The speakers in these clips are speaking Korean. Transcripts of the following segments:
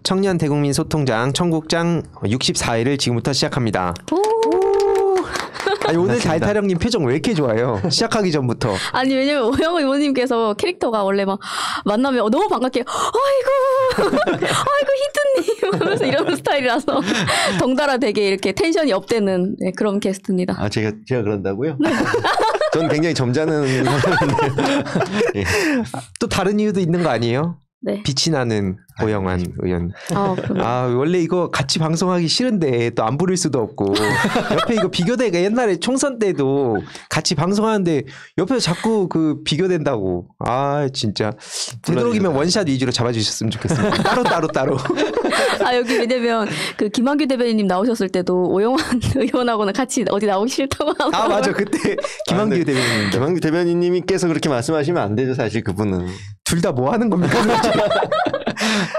청년 대국민 소통장 청국장 64회를 지금부터 시작합니다. 아니, 오늘 달타령님 표정 왜 이렇게 좋아요? 시작하기 전부터. 아니 왜냐면 오영호 이모님께서 캐릭터가 원래 막 만나면 너무 반갑게 아이고 히트님 하면서 이런 스타일이라서 덩달아 되게 이렇게 텐션이 업되는 네, 그런 게스트입니다. 아 제가 그런다고요? 전 굉장히 점잖은 사람인데. 예. 또 다른 이유도 있는 거 아니에요? 네. 빛이 나는 오영환 의원. 원래 이거 같이 방송하기 싫은데 또 안 부를 수도 없고 옆에 이거 비교대가 옛날에 총선 때도 같이 방송하는데 옆에서 자꾸 그 비교된다고. 아 진짜 되도록이면 원샷 위주로 잡아주셨으면 좋겠습니다. 따로. 아 여기 왜냐면 그 김한규 대변인님 나오셨을 때도 오영환 의원하고는 같이 어디 나오기 싫다고 하고. 아 맞아 그때 김한규 대변인. 김한규 대변인님께서 그렇게 말씀하시면 안 되죠 사실 그분은. 둘 다 뭐 하는 겁니까?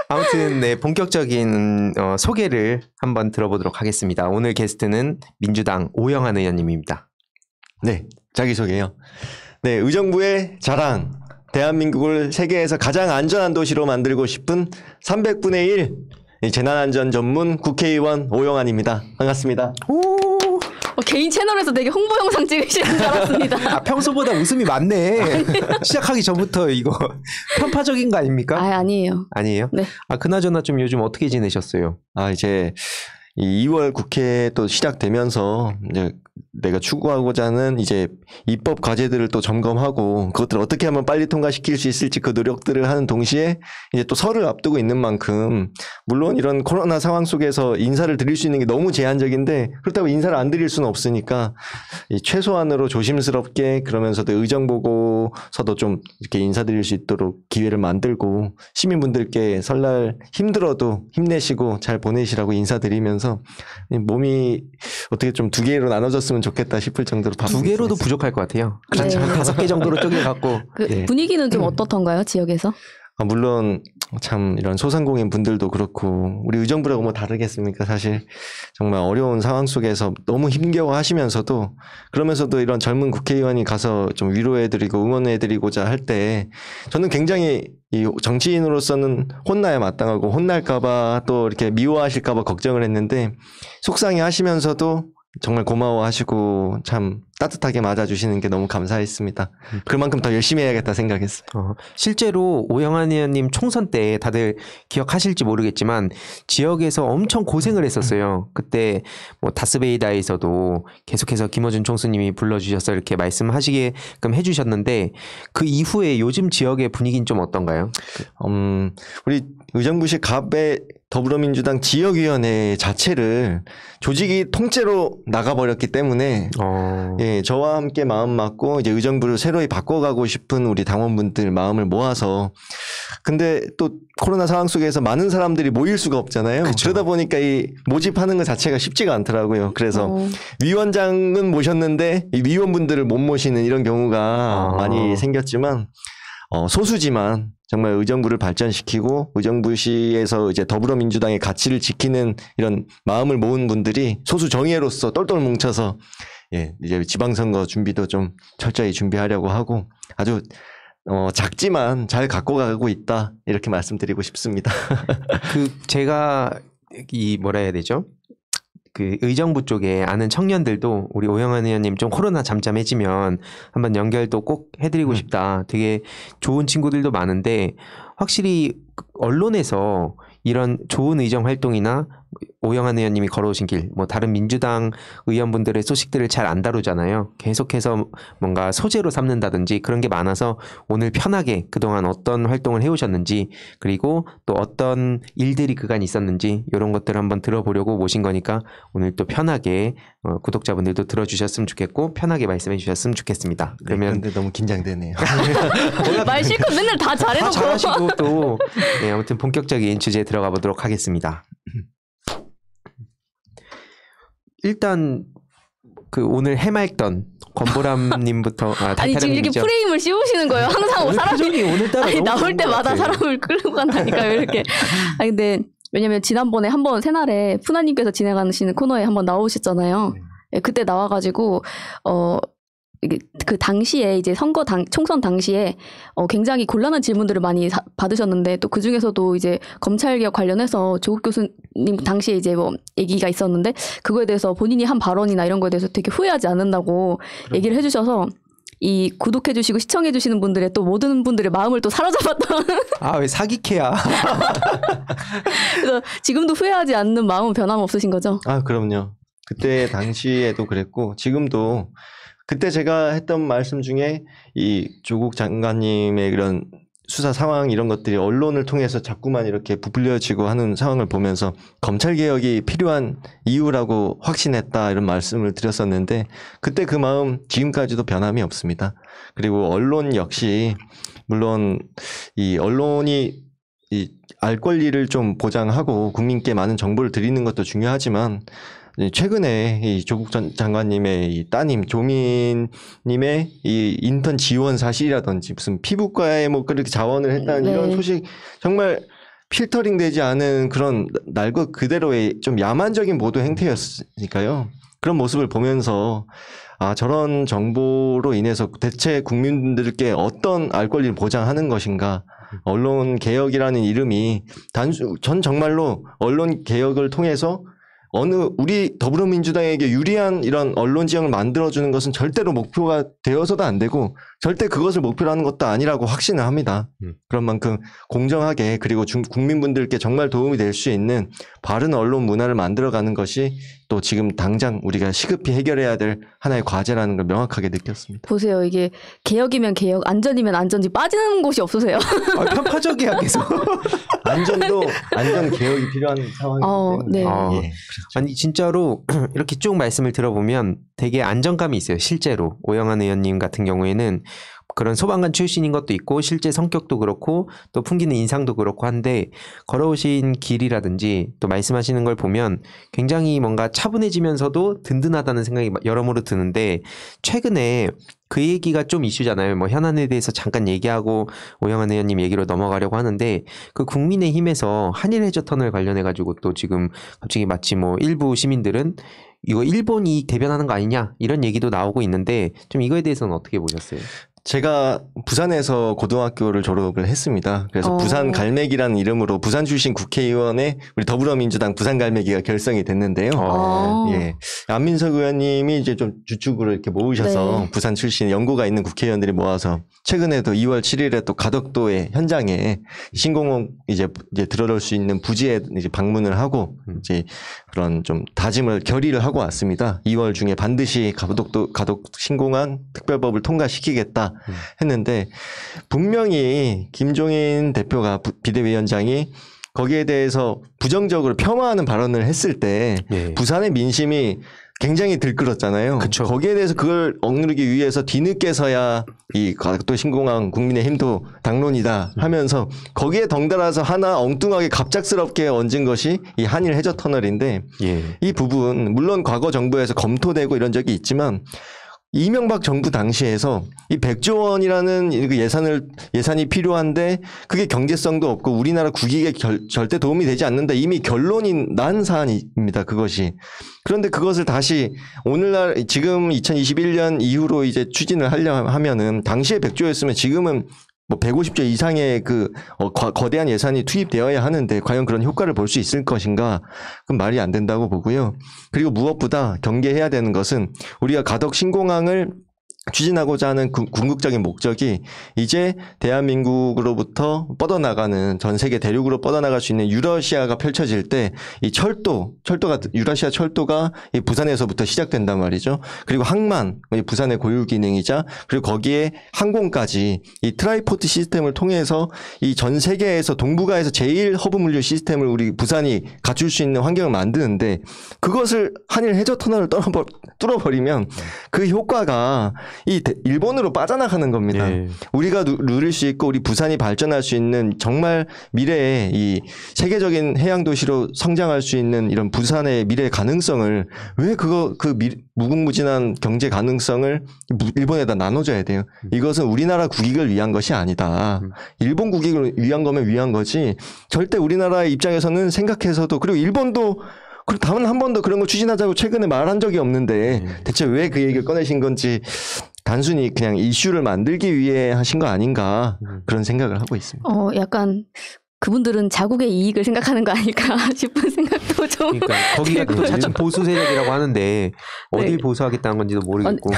아무튼 네 본격적인 소개를 한번 들어보도록 하겠습니다. 오늘 게스트는 민주당 오영환 의원님입니다. 네 자기소개요. 네 의정부의 자랑 대한민국을 세계에서 가장 안전한 도시로 만들고 싶은 300분의 1 재난안전 전문 국회의원 오영환입니다. 반갑습니다. 개인 채널에서 되게 홍보 영상 찍으시는 줄 알았습니다. 아, 평소보다 웃음이 많네. 시작하기 전부터 이거 편파적인 거 아닙니까? 아니에요. 아니에요? 네. 아 그나저나 좀 요즘 어떻게 지내셨어요? 아 이제 이 2월 국회 또 시작되면서 이제 내가 추구하고자 하는 이제 입법 과제들을 또 점검하고 그것들을 어떻게 하면 빨리 통과시킬 수 있을지 그 노력들을 하는 동시에 이제 또 설을 앞두고 있는 만큼 물론 이런 코로나 상황 속에서 인사를 드릴 수 있는 게 너무 제한적인데 그렇다고 인사를 안 드릴 수는 없으니까 이 최소한으로 조심스럽게 그러면서도 의정 보고서도 좀 이렇게 인사드릴 수 있도록 기회를 만들고 시민분들께 설날 힘들어도 힘내시고 잘 보내시라고 인사드리면서 몸이 어떻게 좀 두 개로 나눠졌으면 좋겠다 싶을 정도로 두 개로도 부족할 것 같아요. 그렇죠. 네. 5개 정도로 쪼개갖고. 네. 분위기는 좀 어떻던가요 지역에서? 물론 참 이런 소상공인 분들도 그렇고 우리 의정부라고 뭐 다르겠습니까? 사실 정말 어려운 상황 속에서 너무 힘겨워하시면서도 그러면서도 이런 젊은 국회의원이 가서 좀 위로해드리고 응원해드리고자 할 때 저는 굉장히 이 정치인으로서는 혼나야 마땅하고 혼날까봐 또 이렇게 미워하실까봐 걱정을 했는데 속상해하시면서도 정말 고마워하시고 참 따뜻하게 맞아주시는 게 너무 감사했습니다. 그만큼 더 열심히 해야겠다 생각했어요. 실제로 오영환 의원님 총선 때 다들 기억하실지 모르겠지만 지역에서 엄청 고생을 했었어요. 그때 뭐 다스베이다에서도 계속해서 김어준 총수님이 불러주셔서 이렇게 말씀하시게끔 해주셨는데 그 이후에 요즘 지역의 분위기는 좀 어떤가요? 우리 의정부시 갑의 더불어민주당 지역위원회 자체를 조직이 통째로 나가버렸기 때문에 예, 저와 함께 마음 맞고 이제 의정부를 새로이 바꿔가고 싶은 우리 당원분들 마음을 모아서 근데 또 코로나 상황 속에서 많은 사람들이 모일 수가 없잖아요. 그쵸. 그러다 보니까 이 모집하는 것 자체가 쉽지가 않더라고요. 그래서 위원장은 모셨는데 이 위원분들을 못 모시는 이런 경우가 많이 생겼지만 소수지만 정말 의정부를 발전시키고 의정부시에서 이제 더불어민주당의 가치를 지키는 이런 마음을 모은 분들이 소수 정예로서 똘똘 뭉쳐서 예, 이제 지방선거 준비도 좀 철저히 준비하려고 하고 아주 작지만 잘 갖고 가고 있다 이렇게 말씀드리고 싶습니다. 제가 뭐라 해야 되죠? 그 의정부 쪽에 아는 청년들도 우리 오영환 의원님 좀 코로나 잠잠해지면 한번 연결도 꼭 해드리고 싶다. 되게 좋은 친구들도 많은데 확실히 언론에서 이런 좋은 의정 활동이나 오영환 의원님이 걸어오신 길, 뭐 다른 민주당 의원분들의 소식들을 잘 안 다루잖아요. 계속해서 뭔가 소재로 삼는다든지 그런 게 많아서 오늘 편하게 그동안 어떤 활동을 해오셨는지 그리고 또 어떤 일들이 그간 있었는지 이런 것들을 한번 들어보려고 모신 거니까 오늘 또 편하게 구독자분들도 들어주셨으면 좋겠고 편하게 말씀해 주셨으면 좋겠습니다. 그러면 근데 너무 긴장되네요. 말 실컷 맨날 다 잘해놓고. 다 잘하시고 또 네, 아무튼 본격적인 주제에 들어가 보도록 하겠습니다. 일단 그 오늘 해맑던 권보람님부터 아니 지금 이렇게 프레임을 씌우시는 거예요. 항상 사람이 오늘따라 아니 나올 때마다 사람을 끌고 간다니까요. 이렇게. 아니 근데 왜냐면 지난번에 한번 새날에 푸나님께서 진행하시는 코너에 한번 나오셨잖아요. 네, 그때 나와가지고 그 당시에 이제 총선 당시에 굉장히 곤란한 질문들을 많이 받으셨는데 또 그 중에서도 이제 검찰개혁 관련해서 조국 교수님 당시에 이제 뭐 얘기가 있었는데 그거에 대해서 본인이 한 발언이나 이런 거에 대해서 되게 후회하지 않는다고 얘기를 해주셔서 이 구독해주시고 시청해주시는 분들의 또 모든 분들의 마음을 또 사로잡았던 아, 왜 사기캐야? 그래서 지금도 후회하지 않는 마음은 변함없으신 거죠? 아, 그럼요. 그때 당시에도 그랬고 지금도 그때 제가 했던 말씀 중에 이 조국 장관님의 이런 수사 상황 이런 것들이 언론을 통해서 자꾸만 이렇게 부풀려지고 하는 상황을 보면서 검찰개혁이 필요한 이유라고 확신했다 이런 말씀을 드렸었는데 그때 그 마음 지금까지도 변함이 없습니다. 그리고 언론 역시 물론 이 언론이 이 알 권리를 좀 보장하고 국민께 많은 정보를 드리는 것도 중요하지만 최근에 이 조국 전 장관님의 이 따님 조민님의 이 인턴 지원 사실이라든지 무슨 피부과에 뭐 그렇게 자원을 했다는 네. 이런 소식 정말 필터링 되지 않은 그런 날 것 그대로의 좀 야만적인 보도 행태였으니까요. 그런 모습을 보면서 아, 저런 정보로 인해서 대체 국민들께 어떤 알 권리를 보장하는 것인가. 언론 개혁이라는 이름이 전 정말로 언론 개혁을 통해서 우리 더불어민주당에게 유리한 이런 언론 지형을 만들어주는 것은 절대로 목표가 되어서도 안 되고 절대 그것을 목표로 하는 것도 아니라고 확신을 합니다. 그런 만큼 공정하게 그리고 국민분들께 정말 도움이 될 수 있는 바른 언론 문화를 만들어가는 것이 또 지금 당장 우리가 시급히 해결해야 될 하나의 과제라는 걸 명확하게 느꼈습니다. 보세요. 이게 개혁이면 개혁, 안전이면 안전지 빠지는 곳이 없으세요. 아, 편파적이야 계속. 안전 개혁이 필요한 상황이기 때문에. 네. 예. 아니 진짜로 이렇게 쭉 말씀을 들어보면 되게 안정감이 있어요. 실제로 오영환 의원님 같은 경우에는 그런 소방관 출신인 것도 있고 실제 성격도 그렇고 또 풍기는 인상도 그렇고 한데 걸어오신 길이라든지 또 말씀하시는 걸 보면 굉장히 뭔가 차분해지면서도 든든하다는 생각이 여러모로 드는데 최근에 그 얘기가 좀 이슈잖아요. 뭐 현안에 대해서 잠깐 얘기하고 오영환 의원님 얘기로 넘어가려고 하는데 그 국민의힘에서 한일 해저 터널 관련해 가지고 또 지금 갑자기 마치 뭐 일부 시민들은 이거 일본이 대변하는 거 아니냐 이런 얘기도 나오고 있는데 좀 이거에 대해서는 어떻게 보셨어요? 제가 부산에서 고등학교를 졸업을 했습니다. 그래서 부산 갈매기라는 이름으로 부산 출신 국회의원의 우리 더불어민주당 부산 갈매기가 결성이 됐는데요. 예. 안민석 의원님이 이제 좀 주축으로 이렇게 모으셔서 네. 부산 출신 연고가 있는 국회의원들이 모아서 최근에도 2월 7일에 또 가덕도의 현장에 신공항 이제 들어올 수 있는 부지에 이제 방문을 하고 이제 그런 좀 다짐을 결의를 하고 왔습니다. 2월 중에 반드시 가덕 신공항 특별법을 통과시키겠다 했는데 분명히 김종인 대표가 비대위원장이 거기에 대해서 부정적으로 폄하하는 발언을 했을 때 예. 부산의 민심이 굉장히 들끓었잖아요. 그쵸. 거기에 대해서 그걸 억누르기 위해서 뒤늦게서야 이 가덕도 신공항 국민의힘도 당론이다 하면서 거기에 덩달아서 하나 엉뚱하게 갑작스럽게 얹은 것이 이 한일 해저 터널인데 예. 이 부분 물론 과거 정부에서 검토되고 이런 적이 있지만 이명박 정부 당시에서 이 100조 원이라는 예산이 필요한데 그게 경제성도 없고 우리나라 국익에 절대 도움이 되지 않는다. 이미 결론이 난 사안입니다. 그것이. 그런데 그것을 다시 오늘날 지금 2021년 이후로 이제 추진을 하려 하면은 당시에 100조였으면 지금은 뭐 150조 이상의 그 거대한 예산이 투입되어야 하는데 과연 그런 효과를 볼 수 있을 것인가? 그건 말이 안 된다고 보고요. 그리고 무엇보다 경계해야 되는 것은 우리가 가덕 신공항을 추진하고자 하는 궁극적인 목적이 이제 대한민국으로부터 뻗어나가는 전 세계 대륙으로 뻗어나갈 수 있는 유러시아가 펼쳐질 때 이 철도가 유러시아 철도가 이 부산에서부터 시작된단 말이죠. 그리고 항만 부산의 고유 기능이자 그리고 거기에 항공까지 이 트라이포트 시스템을 통해서 이 전 세계에서 동북아에서 제일 허브 물류 시스템을 우리 부산이 갖출 수 있는 환경을 만드는데 그것을 한일 해저 터널을 뚫어버리면 그 효과가 이 일본으로 빠져나가는 겁니다. 예. 우리가 누릴 수 있고 우리 부산이 발전할 수 있는 정말 미래의 이 세계적인 해양 도시로 성장할 수 있는 이런 부산의 미래 가능성을 왜 무궁무진한 경제 가능성을 일본에다 나눠줘야 돼요. 이것은 우리나라 국익을 위한 것이 아니다. 일본 국익을 위한 거면 위한 거지. 절대 우리나라의 입장에서는 생각해서도 그리고 일본도 그리고 다음은 한 번도 그런 걸 추진하자고 최근에 말한 적이 없는데 대체 왜 그 얘기를 꺼내신 건지 단순히 그냥 이슈를 만들기 위해 하신 거 아닌가 그런 생각을 하고 있습니다. 약간 그분들은 자국의 이익을 생각하는 거 아닐까 싶은 생각도 좀. 그러니까 거기가 또 자칫 보수 세력이라고 하는데 어딜 네. 보수하겠다는 건지도 모르겠고.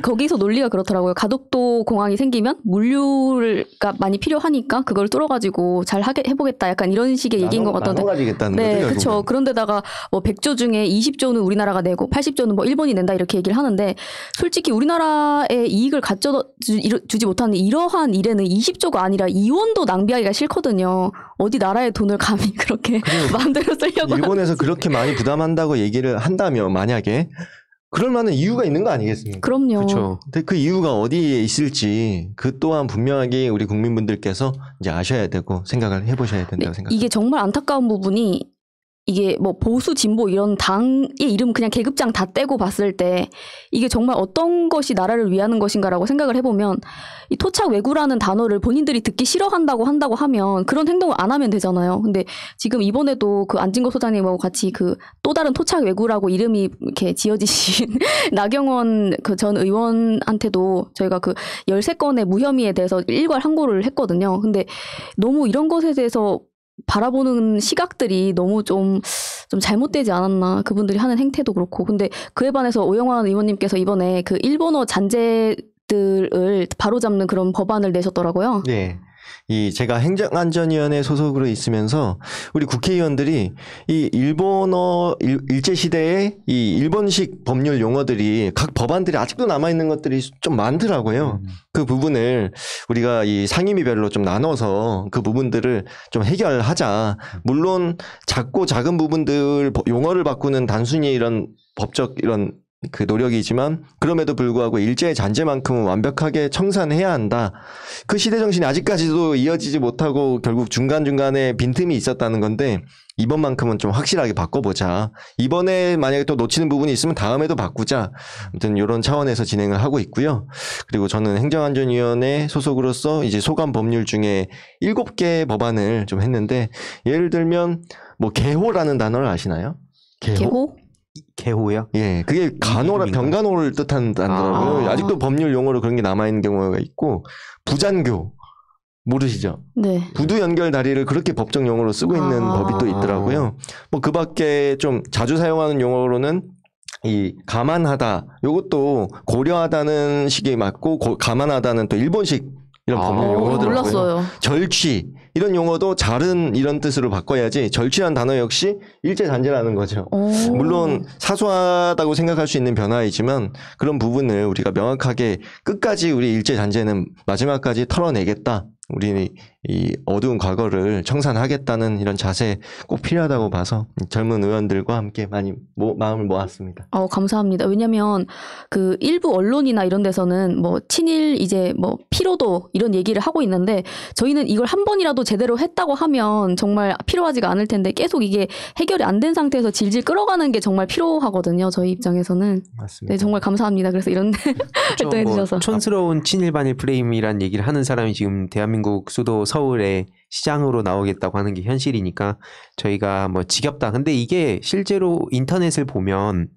거기서 논리가 그렇더라고요. 가덕도 공항이 생기면 물류가 많이 필요하니까 그걸 뚫어가지고 잘 해보겠다. 약간 이런 식의 얘기인 것 같던데. 나눠가지겠다는 네, 거죠. 그렇죠. 그런데다가 뭐 100조 중에 20조는 우리나라가 내고 80조는 뭐 일본이 낸다 이렇게 얘기를 하는데 솔직히 우리나라의 이익을 가져주지 못하는 이러한 일에는 20조가 아니라 2원도 낭비하기가 싫거든요. 어디 나라의 돈을 감히 그렇게 마음대로 쓰려고. 일본에서 그렇게 많이 부담한다고 얘기를 한다면 만약에 그럴 만한 이유가 있는 거 아니겠습니까? 그럼요. 그렇죠. 근데 그 이유가 어디에 있을지 그 또한 분명하게 우리 국민분들께서 이제 아셔야 되고 생각을 해보셔야 된다고 생각합니다. 이게 정말 안타까운 부분이 이게 뭐 보수 진보 이런 당의 이름 그냥 계급장 다 떼고 봤을 때 이게 정말 어떤 것이 나라를 위하는 것인가라고 생각을 해보면 이 토착 외구라는 단어를 본인들이 듣기 싫어한다고 하면 그런 행동을 안 하면 되잖아요. 근데 지금 이번에도 그 안진거 소장님하고 같이 그 또 다른 토착 외구라고 이름이 이렇게 지어지신 나경원 그 전 의원한테도 저희가 그 13건의 무혐의에 대해서 일괄 항고를 했거든요. 근데 너무 이런 것에 대해서 바라보는 시각들이 너무 좀 잘못되지 않았나. 그분들이 하는 행태도 그렇고. 근데 그에 반해서 오영환 의원님께서 이번에 그 일본어 잔재들을 바로잡는 그런 법안을 내셨더라고요. 네. 제가 행정안전위원회 소속으로 있으면서 우리 국회의원들이 이 일본어 일제시대의 이 일본식 법률 용어들이 각 법안들이 아직도 남아있는 것들이 좀 많더라고요. 그 부분을 우리가 이 상임위별로 좀 나눠서 그 부분들을 좀 해결하자. 물론 작고 작은 부분들 용어를 바꾸는 단순히 이런 법적 이런 그 노력이지만 그럼에도 불구하고 일제의 잔재만큼은 완벽하게 청산해야 한다. 그 시대 정신이 아직까지도 이어지지 못하고 결국 중간중간에 빈틈이 있었다는 건데 이번만큼은 좀 확실하게 바꿔보자. 이번에 만약에 또 놓치는 부분이 있으면 다음에도 바꾸자. 아무튼 이런 차원에서 진행을 하고 있고요. 그리고 저는 행정안전위원회 소속으로서 이제 소관 법률 중에 7개 법안을 좀 했는데 예를 들면 뭐 개호라는 단어를 아시나요? 개호? 개호요? 예, 그게 간호라 이름인가? 병간호를 뜻하는 단어라고요. 아직도 법률 용어로 그런 게 남아 있는 경우가 있고 부잔교 모르시죠? 네. 부두 연결 다리를 그렇게 법적 용어로 쓰고 있는 법이 또 있더라고요. 뭐 그밖에 좀 자주 사용하는 용어로는 이 감안하다. 요것도 고려하다는 식이 맞고 감안하다는 또 일본식 이런 법률 용어더라고요. 몰랐어요. 절취 이런 용어도 잘은 이런 뜻으로 바꿔야지 절취라는 단어 역시 일제 잔재라는 거죠. 물론 사소하다고 생각할 수 있는 변화이지만 그런 부분을 우리가 명확하게 끝까지 우리 일제 잔재는 마지막까지 털어내겠다. 우리 이 어두운 과거를 청산하겠다는 이런 자세 꼭 필요하다고 봐서 젊은 의원들과 함께 많이 마음을 모았습니다. 감사합니다. 왜냐면 그 일부 언론이나 이런 데서는 뭐 친일 이제 뭐 피로도 이런 얘기를 하고 있는데 저희는 이걸 한 번이라도 제대로 했다고 하면 정말 필요하지가 않을 텐데 계속 이게 해결이 안 된 상태에서 질질 끌어가는 게 정말 필요하거든요. 저희 입장에서는. 맞습니다. 네, 정말 감사합니다. 그래서 이런 활동해 주셔서. 촌스러운 친일반일 프레임이란 얘기를 하는 사람이 지금 대한민국 수도 서울에 시장으로 나오겠다고 하는 게 현실이니까 저희가 뭐 지겹다. 근데 이게 실제로 인터넷을 보면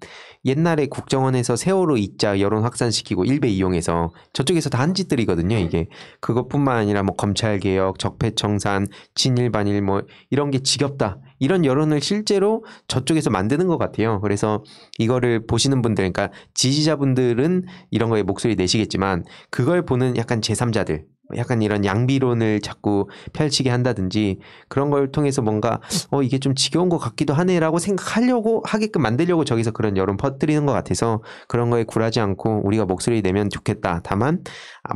옛날에 국정원에서 세월호 잊자 여론 확산시키고 일베 이용해서 저쪽에서 다 한 짓들이거든요. 이게 그것뿐만 아니라 뭐 검찰개혁, 적폐청산, 친일반일 뭐 이런 게 지겹다. 이런 여론을 실제로 저쪽에서 만드는 것 같아요. 그래서 이거를 보시는 분들, 그러니까 지지자분들은 이런 거에 목소리 내시겠지만 그걸 보는 약간 제3자들, 약간 이런 양비론을 자꾸 펼치게 한다든지 그런 걸 통해서 뭔가 이게 좀 지겨운 것 같기도 하네라고 생각하려고 하게끔 만들려고 저기서 그런 여론 퍼뜨리는 것 같아서 그런 거에 굴하지 않고 우리가 목소리 내면 좋겠다. 다만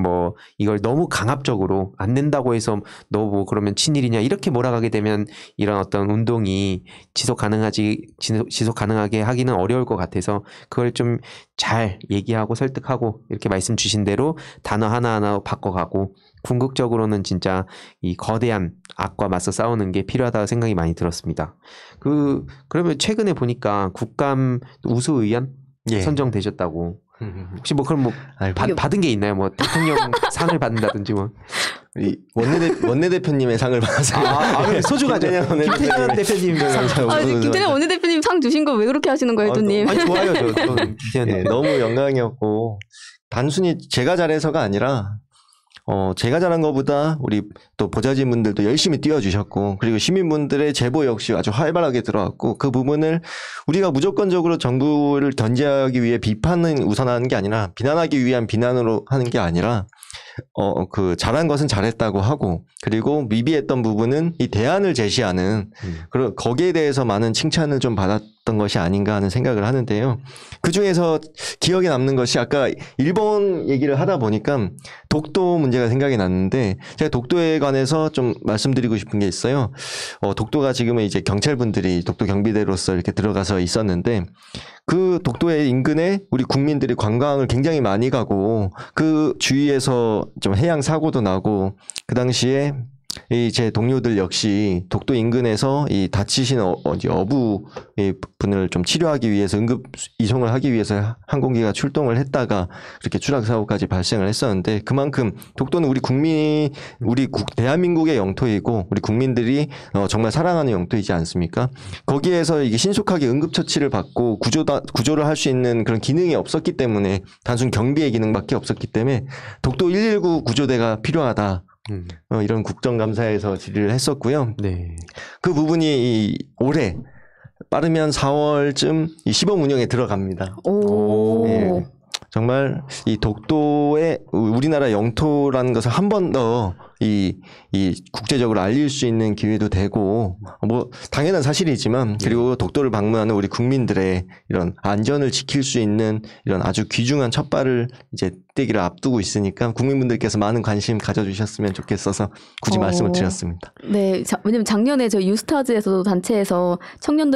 뭐 이걸 너무 강압적으로 안 낸다고 해서 너 뭐 그러면 친일이냐 이렇게 몰아가게 되면 이런 어떤 운동이 지속 가능하게 하기는 어려울 것 같아서 그걸 좀 잘 얘기하고 설득하고 이렇게 말씀 주신 대로 단어 하나하나 바꿔가고 궁극적으로는 진짜 이 거대한 악과 맞서 싸우는 게 필요하다고 생각이 많이 들었습니다. 그러면 최근에 보니까 국감 우수 의원 선정되셨다고. 혹시 뭐 그럼 뭐 받은 게 있나요? 뭐 대통령 상을 받는다든지 뭐. 우리 원내대표님의 상을 받았어요. 소중하죠. 김태년 대표님 상. 김태년 원내대표님 상 주신 거 왜 그렇게 하시는 거예요, 혜두님? 아니 좋아요, 저 김태년. 네, 너무 영광이었고 단순히 제가 잘해서가 아니라 제가 잘한 것보다 우리 또 보좌진분들도 열심히 뛰어주셨고 그리고 시민분들의 제보 역시 아주 활발하게 들어왔고 그 부분을 우리가 무조건적으로 정부를 견제하기 위해 비판은 우선하는 게 아니라 비난하기 위한 비난으로 하는 게 아니라 그 잘한 것은 잘했다고 하고 그리고 미비했던 부분은 이 대안을 제시하는 그런 거기에 대해서 많은 칭찬을 좀 받았던 것이 아닌가 하는 생각을 하는데요. 그 중에서 기억에 남는 것이 아까 일본 얘기를 하다 보니까 독도 문제가 생각이 났는데 제가 독도에 관해서 좀 말씀드리고 싶은 게 있어요. 독도가 지금은 이제 경찰분들이 독도 경비대로서 이렇게 들어가서 있었는데 그 독도의 인근에 우리 국민들이 관광을 굉장히 많이 가고 그 주위에서 좀 해양 사고도 나고 그 당시에 제 동료들 역시 독도 인근에서 이 다치신 어부 분을 좀 치료하기 위해서 응급 이송을 하기 위해서 항공기가 출동을 했다가 이렇게 추락 사고까지 발생을 했었는데 그만큼 독도는 대한민국의 영토이고 우리 국민들이 정말 사랑하는 영토이지 않습니까? 거기에서 이게 신속하게 응급 처치를 받고 구조를 할 수 있는 그런 기능이 없었기 때문에 단순 경비의 기능밖에 없었기 때문에 독도 119 구조대가 필요하다. 이런 국정감사에서 질의를 했었고요. 네. 그 부분이 올해 빠르면 4월쯤 이 시범 운영에 들어갑니다. 오. 예, 정말 이 독도의 우리나라 영토라는 것을 한 번 더 이 국제적으로 알릴 수 있는 기회도 되고 뭐 당연한 사실이지만 그리고 독도를 방문하는 우리 국민들의 이런 안전을 지킬 수 있는 이런 아주 귀중한 첫발을 이제 떼기를 앞두고 있으니까 국민분들께서 많은 관심 가져주셨으면 좋겠어서 굳이 말씀을 드렸습니다. 네, 왜냐면 작년에 저희 유스타즈에서도 단체에서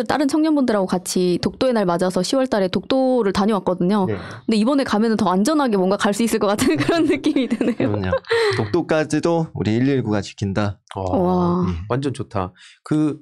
다른 청년분들하고 같이 독도의 날 맞아서 10월달에 독도를 다녀왔거든요. 네. 근데 이번에 가면은 더 안전하게 뭔가 갈 수 있을 것 같은 그런 느낌이 드네요. 그럼요. 독도까지도 우리 119가 지킨다. 와. 완전 좋다. 그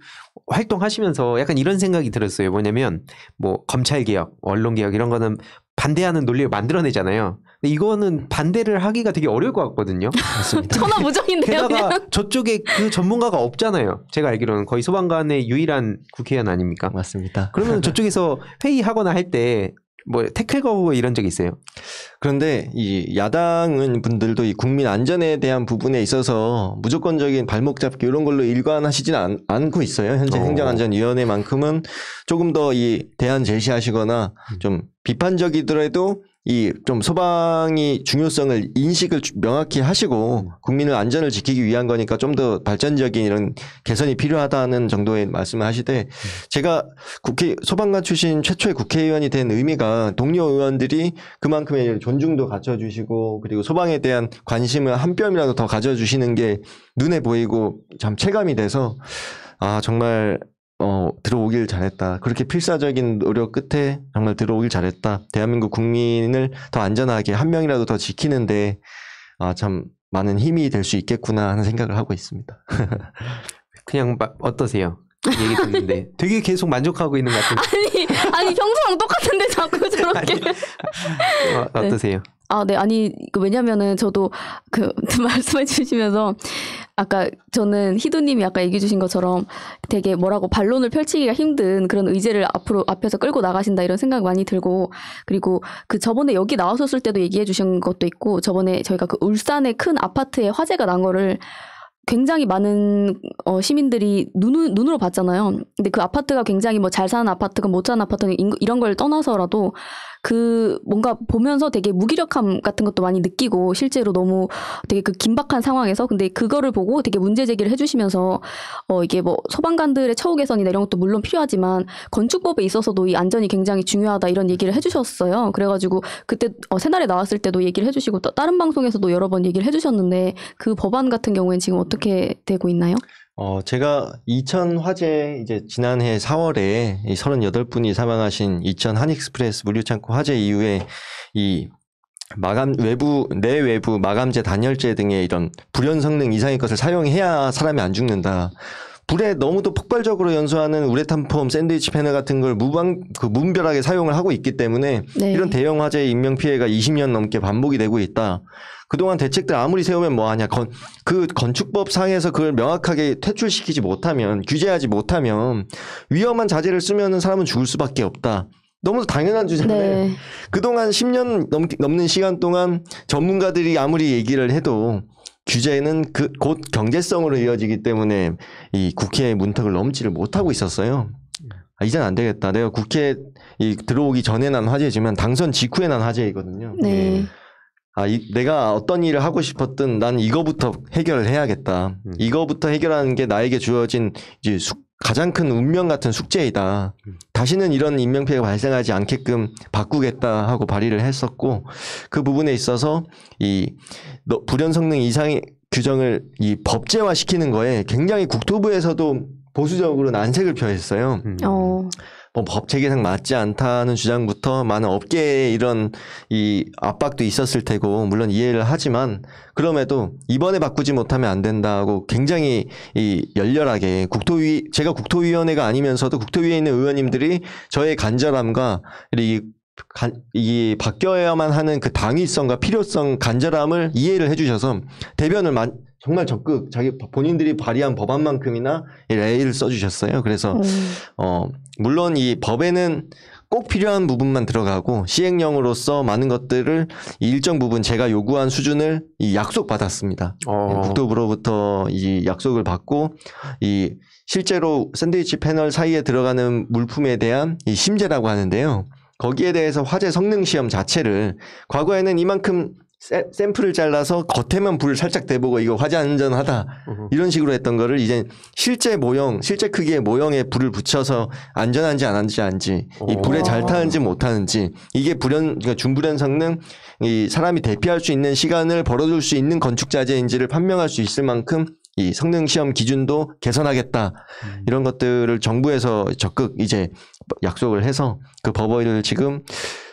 활동하시면서 약간 이런 생각이 들었어요. 뭐냐면 뭐 검찰개혁, 언론개혁 이런 거는 반대하는 논리를 만들어내잖아요. 근데 이거는 반대를 하기가 되게 어려울 것 같거든요. 맞습니다. 천하무적인데요. 게다가 저쪽에 그 전문가가 없잖아요. 제가 알기로는 거의 소방관의 유일한 국회의원 아닙니까? 맞습니다. 그러면 저쪽에서 회의하거나 할 때 뭐 태클 거고 이런 적이 있어요? 그런데 이 야당은 분들도 이 국민 안전에 대한 부분에 있어서 무조건적인 발목 잡기 이런 걸로 일관하시지는 않고 있어요. 현재 행정안전위원회만큼은 조금 더 이 대안 제시하시거나 좀 비판적이더라도 이 좀 소방이 중요성을 인식을 명확히 하시고 국민의 안전을 지키기 위한 거니까 좀 더 발전적인 이런 개선이 필요하다는 정도의 말씀을 하시되 제가 소방관 출신 최초의 국회의원이 된 의미가 동료 의원들이 그만큼의 존중도 갖춰주시고 그리고 소방에 대한 관심을 한 뼘이라도 더 가져주시는 게 눈에 보이고 참 체감이 돼서 정말 들어오길 잘했다. 그렇게 필사적인 노력 끝에 정말 들어오길 잘했다. 대한민국 국민을 더 안전하게 한 명이라도 더 지키는데 참 많은 힘이 될 수 있겠구나 하는 생각을 하고 있습니다. 그냥 어떠세요? 얘기 듣는데 되게 계속 만족하고 있는 것 같은데. 아니 평소랑 똑같은데 자꾸 저렇게. 어떠세요? 네, 아니, 왜냐면은 저도 말씀해 주시면서 아까 저는 희두님이 아까 얘기해 주신 것처럼 되게 반론을 펼치기가 힘든 그런 의제를 앞에서 끌고 나가신다 이런 생각 많이 들고 그리고 저번에 여기 나오셨을 때도 얘기해 주신 것도 있고 저번에 저희가 울산의 큰 아파트에 화재가 난 거를 굉장히 많은 시민들이 눈으로 봤잖아요. 근데 그 아파트가 굉장히 잘 사는 아파트건 못 사는 아파트는 이런 걸 떠나서라도 뭔가 보면서 되게 무기력함 같은 것도 많이 느끼고 실제로 너무 되게 긴박한 상황에서 근데 그거를 보고 되게 문제 제기를 해주시면서 이게 소방관들의 처우 개선이나 이런 것도 물론 필요하지만 건축법에 있어서도 이 안전이 굉장히 중요하다 이런 얘기를 해주셨어요. 그래가지고 그때 새날에 나왔을 때도 얘기를 해주시고 또 다른 방송에서도 여러 번 얘기를 해주셨는데 그 법안 같은 경우에는 지금 어떻게 되고 있나요? 제가 이천 화재 이제 지난해 4월에 이 38분이 사망하신 이천 한익스프레스 물류창고 화재 이후에 이 내외부 마감재 단열재 등의 이런 불연 성능 이상의 것을 사용해야 사람이 안 죽는다. 불에 너무도 폭발적으로 연소하는 우레탄 폼 샌드위치 패널 같은 걸 무분별하게 사용을 하고 있기 때문에 네. 이런 대형 화재의 인명 피해가 20년 넘게 반복이 되고 있다. 그동안 대책들 아무리 세우면 뭐하냐. 그 건축법 상에서 그걸 명확하게 퇴출시키지 못하면, 규제하지 못하면 위험한 자재를 쓰면 사람은 죽을 수밖에 없다. 너무 당연한 주잖아요. 네. 그동안 10년 넘는 시간 동안 전문가들이 아무리 얘기를 해도 규제는 곧 경제성으로 이어지기 때문에 이 국회의 문턱을 넘지를 못하고 있었어요. 이젠 안 되겠다. 내가 국회에 들어오기 전에 난 화제지만 당선 직후에 난 화제이거든요. 네. 내가 어떤 일을 하고 싶었든 난 이거부터 해결을 해야겠다. 이거부터 해결하는 게 나에게 주어진 이제 가장 큰 운명 같은 숙제이다. 다시는 이런 인명피해가 발생하지 않게끔 바꾸겠다 하고 발의를 했었고, 그 부분에 있어서 이 불연 성능 이상의 규정을 이 법제화 시키는 거에 굉장히 국토부에서도 보수적으로 난색을 표했어요. 뭐 법 체계상 맞지 않다는 주장부터 많은 업계에 이런 이 압박도 있었을 테고 물론 이해를 하지만 그럼에도 이번에 바꾸지 못하면 안 된다고 굉장히 이 열렬하게 제가 국토위원회가 아니면서도 국토위에 있는 의원님들이 저의 간절함과 이 바뀌어야만 하는 그 당위성과 필요성, 간절함을 이해를 해주셔서 대변을 정말 적극 본인들이 발의한 법안만큼이나 레이를 써주셨어요. 그래서 물론 이 법에는 꼭 필요한 부분만 들어가고 시행령으로서 많은 것들을 일정 부분 제가 요구한 수준을 약속받았습니다. 국토부로부터 이 약속을 받고 이 실제로 샌드위치 패널 사이에 들어가는 물품에 대한 이 심재라고 하는데요. 거기에 대해서 화재 성능 시험 자체를 과거에는 이만큼 샘플을 잘라서 겉에만 불을 살짝 대보고 이거 화재 안전하다 이런 식으로 했던 거를 이제 실제 크기의 모형에 불을 붙여서 안전한지 안 안전한지 이 불에 잘 타는지 못 타는지 이게 그러니까 준불연 성능 이 사람이 대피할 수 있는 시간을 벌어줄 수 있는 건축 자재인지를 판명할 수 있을 만큼 이 성능 시험 기준도 개선하겠다 이런 것들을 정부에서 적극 이제 약속을 해서 그 법안을 지금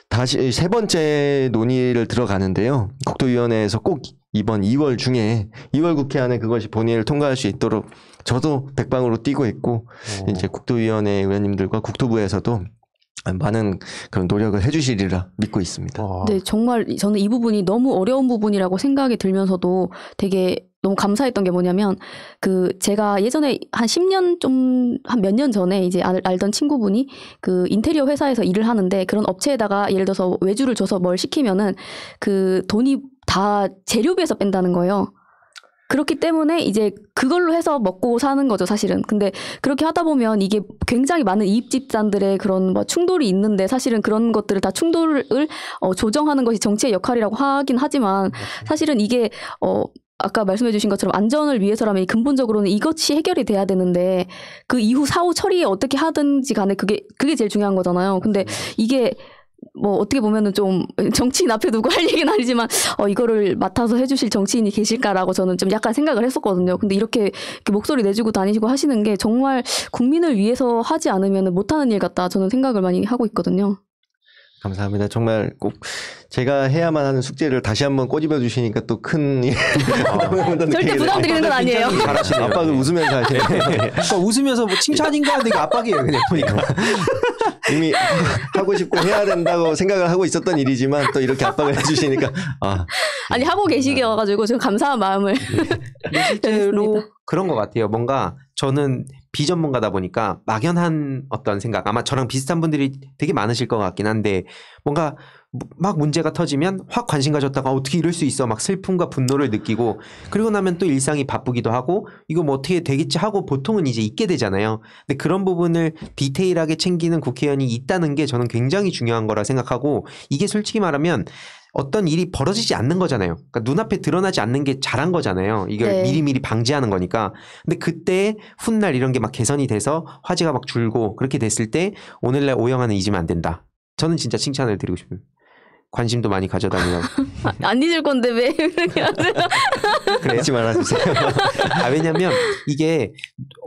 다시 세 번째 논의를 들어가는데요. 국토위원회에서 꼭 이번 2월 중에 2월 국회 안에 그것이 본회의를 통과할 수 있도록 저도 백방으로 뛰고 있고 이제 국토위원회 의원님들과 국토부에서도 많은 그런 노력을 해주시리라 믿고 있습니다. 네, 정말 저는 이 부분이 너무 어려운 부분이라고 생각이 들면서도 되게 너무 감사했던 게 뭐냐면 제가 예전에 한 10년 한 몇 년 전에 이제 알던 친구분이 그 인테리어 회사에서 일을 하는데 그런 업체에다가 예를 들어서 외주를 줘서 뭘 시키면은 그 돈이 다 재료비에서 뺀다는 거예요. 그렇기 때문에 이제 그걸로 해서 먹고 사는 거죠, 사실은. 근데 그렇게 하다 보면 이게 굉장히 많은 이입집단들의 그런 뭐 충돌이 있는데 사실은 그런 것들을 다 충돌을 조정하는 것이 정치의 역할이라고 하긴 하지만 사실은 이게 아까 말씀해 주신 것처럼 안전을 위해서라면 근본적으로는 이것이 해결이 돼야 되는데 그 이후 사후 처리에 어떻게 하든지 간에 그게 제일 중요한 거잖아요. 근데 이게 뭐 어떻게 보면은 좀 정치인 앞에 두고 할 얘기는 아니지만 이거를 맡아서 해주실 정치인이 계실까라고 저는 좀 약간 생각을 했었거든요. 근데 이렇게 목소리 내주고 다니시고 하시는 게 정말 국민을 위해서 하지 않으면 못하는 일 같다 저는 생각을 많이 하고 있거든요. 감사합니다. 정말 꼭 제가 해야만 하는 숙제를 다시 한번 꼬집어 주시니까 또 큰 절대 부담드리는 건 아니에요. 압박을 웃으면서 하시네요. 그러니까 웃으면서 뭐 칭찬인가 하는데 이게 압박이에요. 그냥 보니까. 이미 하고 싶고 해야 된다고 생각을 하고 있었던 일이지만 또 이렇게 압박을 해주시니까 아니 하고 계시겨가지고 좀 감사한 마음을 실제로 그런 것 같아요. 뭔가 저는 비전문가다 보니까 막연한 어떤 생각 아마 저랑 비슷한 분들이 되게 많으실 것 같긴 한데 뭔가 막 문제가 터지면 확 관심 가졌다가 어떻게 이럴 수 있어 막 슬픔과 분노를 느끼고 그리고 나면 또 일상이 바쁘기도 하고 이거 뭐 어떻게 되겠지 하고 보통은 이제 잊게 되잖아요. 근데 그런 부분을 디테일하게 챙기는 국회의원이 있다는 게 저는 굉장히 중요한 거라 생각하고 이게 솔직히 말하면 어떤 일이 벌어지지 않는 거잖아요. 그러니까 눈앞에 드러나지 않는 게 잘한 거잖아요. 이걸 네. 미리미리 방지하는 거니까. 근데 그때 훗날 이런 게 막 개선이 돼서 화재가 막 줄고 그렇게 됐을 때 오늘날 오영환은 잊으면 안 된다. 저는 진짜 칭찬을 드리고 싶어요. 관심도 많이 가져다니고. 안 잊을 건데 왜 그렇게 하세요? 그러지 말아주세요. 왜냐면 이게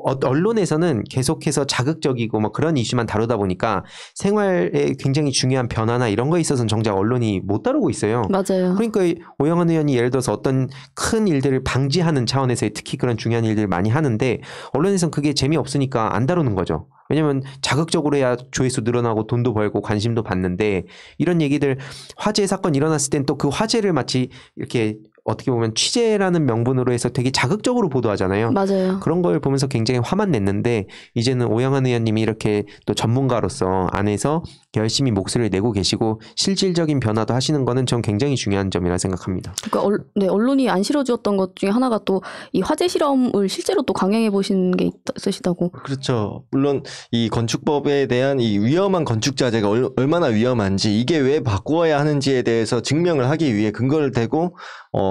언론에서는 계속해서 자극적이고 뭐 그런 이슈만 다루다 보니까 생활에 굉장히 중요한 변화나 이런 거에 있어서는 정작 언론이 못 다루고 있어요. 맞아요. 그러니까 오영환 의원이 예를 들어서 어떤 큰 일들을 방지하는 차원에서 특히 그런 중요한 일들을 많이 하는데 언론에서는 그게 재미없으니까 안 다루는 거죠. 왜냐면 자극적으로 해야 조회수 늘어나고 돈도 벌고 관심도 받는데 이런 얘기들 화재 사건 일어났을 땐 또 그 화재를 마치 이렇게 어떻게 보면 취재라는 명분으로 해서 되게 자극적으로 보도하잖아요. 맞아요. 그런 걸 보면서 굉장히 화만 냈는데 이제는 오영환 의원님이 이렇게 또 전문가로서 안에서 열심히 목소리를 내고 계시고 실질적인 변화도 하시는 거는 전 굉장히 중요한 점이라 생각합니다. 그러니까 언론이 안 실어주었던 것 중에 하나가 또 이 화재 실험을 실제로 또 강행해 보신 게 있으시다고. 그렇죠. 물론 이 건축법에 대한 이 위험한 건축 자재가 얼마나 위험한지 이게 왜 바꾸어야 하는지에 대해서 증명을 하기 위해 근거를 대고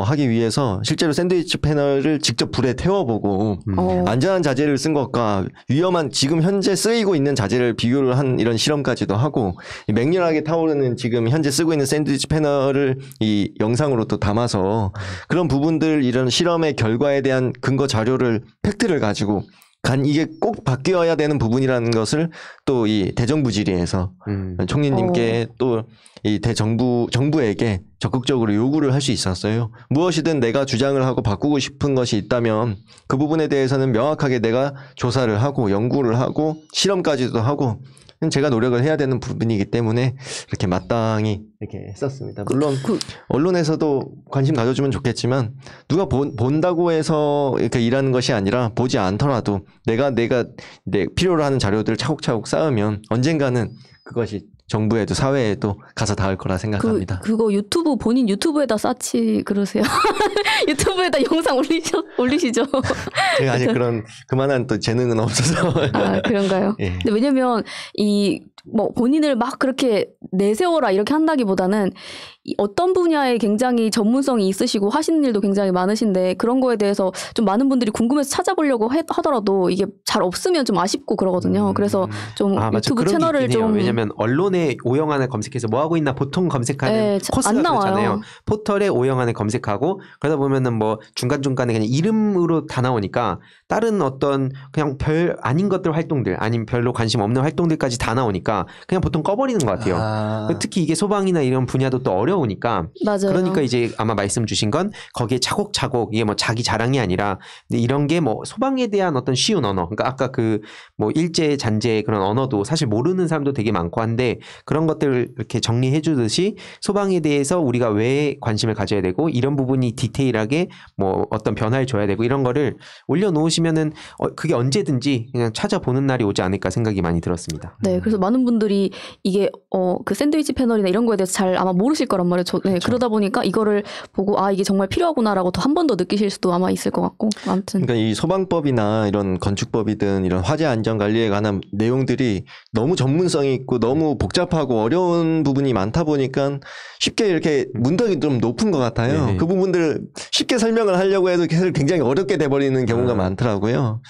하기 위해서 실제로 샌드위치 패널을 직접 불에 태워보고 안전한 자재를 쓴 것과 위험한 지금 현재 쓰이고 있는 자재를 비교를 한 이런 실험까지도 하고 맹렬하게 타오르는 지금 현재 쓰고 있는 샌드위치 패널을 이 영상으로 또 담아서 그런 부분들 이런 실험의 결과에 대한 근거 자료를 팩트를 가지고 이게 꼭 바뀌어야 되는 부분이라는 것을 또 이 대정부 질의에서 총리님께 또 이 정부에게 적극적으로 요구를 할 수 있었어요. 무엇이든 내가 주장을 하고 바꾸고 싶은 것이 있다면 그 부분에 대해서는 명확하게 내가 조사를 하고 연구를 하고 실험까지도 하고 제가 노력을 해야 되는 부분이기 때문에 이렇게 마땅히 이렇게 했었습니다. 물론 언론에서도 관심 가져주면 좋겠지만 누가 본다고 해서 이렇게 일하는 것이 아니라 보지 않더라도 내가 필요로 하는 자료들을 차곡차곡 쌓으면 언젠가는 그것이 정부에도 사회에도 가서 닿을 거라 생각합니다. 그거 본인 유튜브에다 쌓지 그러세요? 유튜브에다 영상 올리시죠? 제가 아직 그만한 또 재능은 없어서. 아, 그런가요? 예. 근데 왜냐면 본인을 막 그렇게 내세워라 이렇게 한다기보다는 어떤 분야에 굉장히 전문성이 있으시고 하시는 일도 굉장히 많으신데 그런 거에 대해서 좀 많은 분들이 궁금해서 찾아보려고 하더라도 이게 잘 없으면 좀 아쉽고 그러거든요. 그래서 좀 유튜브 채널을 좀 왜냐면 언론에 오영환을 검색해서 뭐 하고 있나 보통 검색하는 네, 코스가 안 나와요. 그렇잖아요. 포털에 오영환을 검색하고 그러다 보면은 뭐 중간중간에 그냥 이름으로 다 나오니까 다른 어떤 그냥 별 아닌 것들 활동들 아니면 별로 관심 없는 활동들까지 다 나오니까 그냥 보통 꺼버리는 것 같아요. 특히 이게 소방이나 이런 분야도 또 어려우니까 맞아요. 그러니까 이제 아마 말씀 주신 건 거기에 차곡차곡 이게 뭐 자기 자랑이 아니라 이런 게 뭐 소방에 대한 어떤 쉬운 언어 그러니까 아까 그 뭐 일제 잔재 그런 언어도 사실 모르는 사람도 되게 많고 한데 그런 것들을 이렇게 정리해 주듯이 소방에 대해서 우리가 왜 관심을 가져야 되고 이런 부분이 디테일하게 뭐 어떤 변화를 줘야 되고 이런 거를 올려놓으시면은 그게 언제든지 그냥 찾아보는 날이 오지 않을까 생각이 많이 들었습니다. 네, 그래서 많은 분들이 이게 그 샌드위치 패널이나 이런 거에 대해서 잘 아마 모르실 거란 말이에요. 그렇죠. 그러다 보니까 이거를 보고 이게 정말 필요하구나라고 더 한 번 더 느끼실 수도 아마 있을 것 같고 아무튼 그러니까 이 소방법이나 이런 건축법이든 이런 화재 안전 관리에 관한 내용들이 너무 전문성이 있고 너무 복잡하고 어려운 부분이 많다 보니까 쉽게 이렇게 문턱이 좀 높은 것 같아요. 네. 그 부분들을 쉽게 설명을 하려고 해도 굉장히 어렵게 돼버리는 경우가 많더라고요.